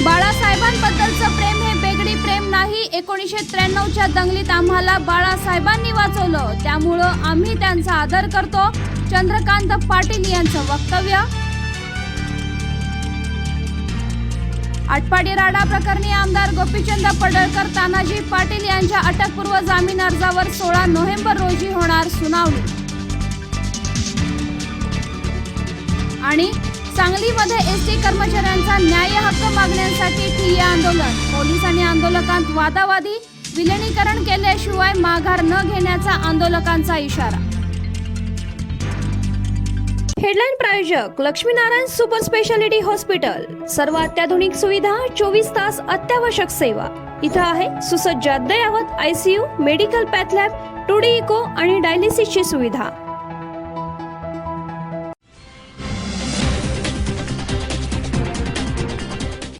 बाळासाहेबांबद्दलचं प्रेम हे बेगडी प्रेम नाही. 1993च्या दंगलीत आम्हाला बाळासाहेबांनी वाचवलं, त्यामुळं आम्ही त्यांचा आदर करतो. चंद्रकांत पाटील यांचं वक्तव्य. आटपाडी राडा प्रकरणी आमदार गोपीचंद पडळकर, तानाजी पाटील यांच्या अटकपूर्व जामीन अर्जावर 16 नोव्हेंबर रोजी होणार सुनावणी. आणि सांगलीमध्ये एसटी कर्मचाऱ्यांचा न्याय हक्क मागण्यांसाठी ठिय्या आंदोलन. पोलीस आणि आंदोलकांत वादावादी. विलिनीकरण केल्याशिवाय माघार न घेण्याचा आंदोलकांचा इशारा. हेडलाईन प्रायोजक लक्ष्मीनारायण सुपर स्पेशालिटी हॉस्पिटल. सर्व अत्याधुनिक सुविधा, 24 तास अत्यावश्यक सेवा. इथं आहे सुसज्ज अद्ययावत ICU, medical path lab, 2D echo आणि डायलिसिसची सुविधा.